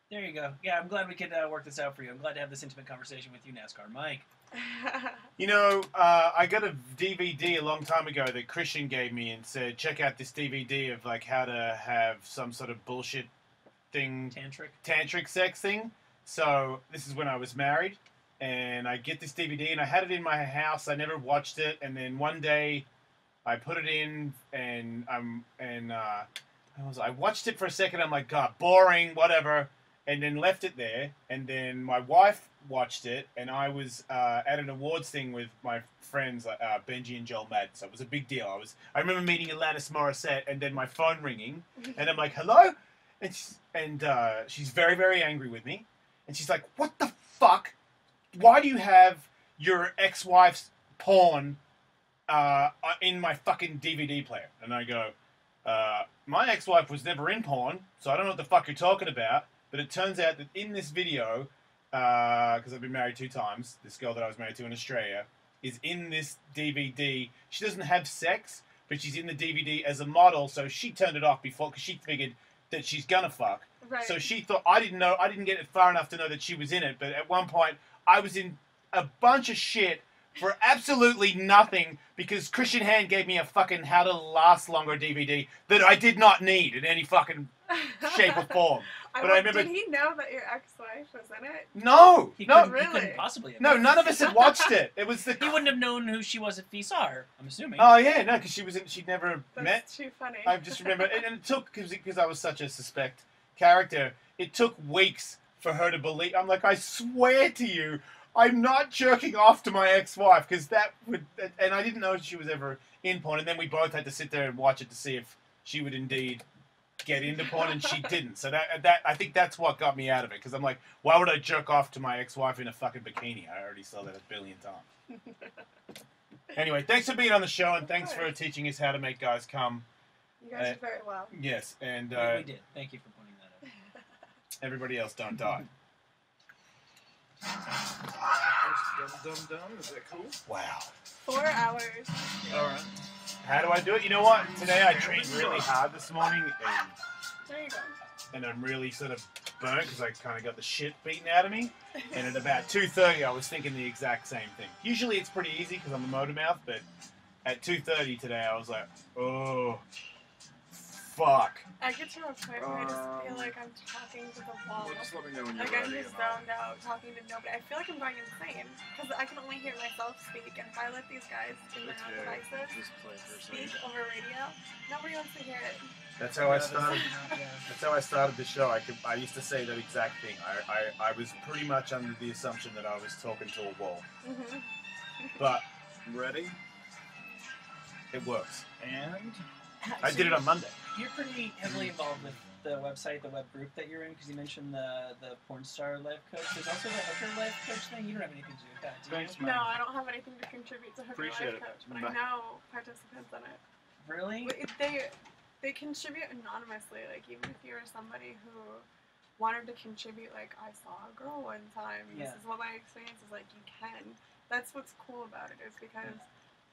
There you go. Yeah, I'm glad we could work this out for you. I'm glad to have this intimate conversation with you, NASCAR Mike. You know, I got a DVD a long time ago that Christian gave me and said, check out this DVD of like how to have some sort of bullshit thing, tantric sex thing. So this is when I was married, and I get this DVD and I had it in my house. I never watched it, and then one day I put it in, and I watched it for a second. I'm like, God, boring, whatever. And then left it there, and then my wife watched it, and I was at an awards thing with my friends, Benji and Joel Madden, so it was a big deal. I remember meeting Alanis Morissette, and then my phone ringing, and I'm like, hello? And she's very, very angry with me, and she's like, what the fuck? Why do you have your ex-wife's porn in my fucking DVD player? And I go, my ex-wife was never in porn, so I don't know what the fuck you're talking about. But it turns out that in this video, because I've been married 2 times, this girl that I was married to in Australia is in this DVD. She doesn't have sex, but she's in the DVD as a model, so she turned it off before because she figured that she's gonna fuck. Right. So she thought, I didn't get it far enough to know that she was in it, but at one point I was in a bunch of shit for absolutely nothing because Christian Hand gave me a fucking How to Last Longer DVD that I did not need in any fucking shape or form. But I remember. Did he know that your ex-wife was in it? No, He no, couldn't possibly have. no. None of us had watched it. It was the. He wouldn't have known who she was if he saw her, I'm assuming. Oh yeah, no, because she'd never That's met. too funny. I just remember, and it took because I was such a suspect character. It took weeks for her to believe. I'm like, I swear to you, I'm not jerking off to my ex-wife because that would. And I didn't know she was ever in porn. And then we both had to sit there and watch it to see if she would indeed get into porn, and she didn't. So that I think that's what got me out of it, because I'm like, why would I jerk off to my ex-wife in a fucking bikini? I already saw that a billion times. Anyway, thanks for being on the show, and thanks for teaching us how to make guys come. You guys did very well. Yes, and we did. Thank you for pointing that out. everybody else don't die. Dum dum. Is that cool? Wow. 4 hours. All right. How do I do it? You know what? Today I trained really hard this morning, There you go. and I'm really sort of burnt because I kind of got the shit beaten out of me. And at about 2:30, I was thinking the exact same thing. Usually it's pretty easy because I'm a motor mouth, but at 2:30 today, I was like, oh, fuck. I get to a point where I just feel like I'm talking to the wall. Well, just let me know when you're Like I'm ready. just zoned out, talking to nobody. I feel like I'm going insane because I can only hear myself speak, and if I let these guys in their own devices Just play for a speak second. over radio, nobody wants to hear it. That's how I started. That's how I started the show. I used to say that exact thing. I was pretty much under the assumption that I was talking to a wall, but Ready? it works. And I did it on Monday. You're pretty heavily involved with the website, the web group that you're in, because you mentioned the porn star life coach. There's also the hooker life coach thing. You don't have anything to do with that, do you? Thanks, man. No, I don't have anything to contribute to Hooker Appreciate Life it. Coach, but Bye. I know participants in it. Really? They contribute anonymously. Like even if you're somebody who wanted to contribute, like I saw a girl one time. Yeah. This is what my experience is like. You can. That's what's cool about it, is because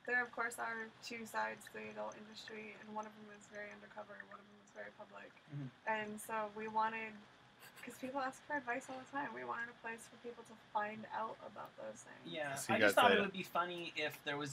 there, of course, are 2 sides to the adult industry, and one of them is very undercover, one of them is very public. And so we wanted, because people ask for advice all the time, we wanted a place for people to find out about those things. Yeah. See you I just guys thought later. it would be funny if there was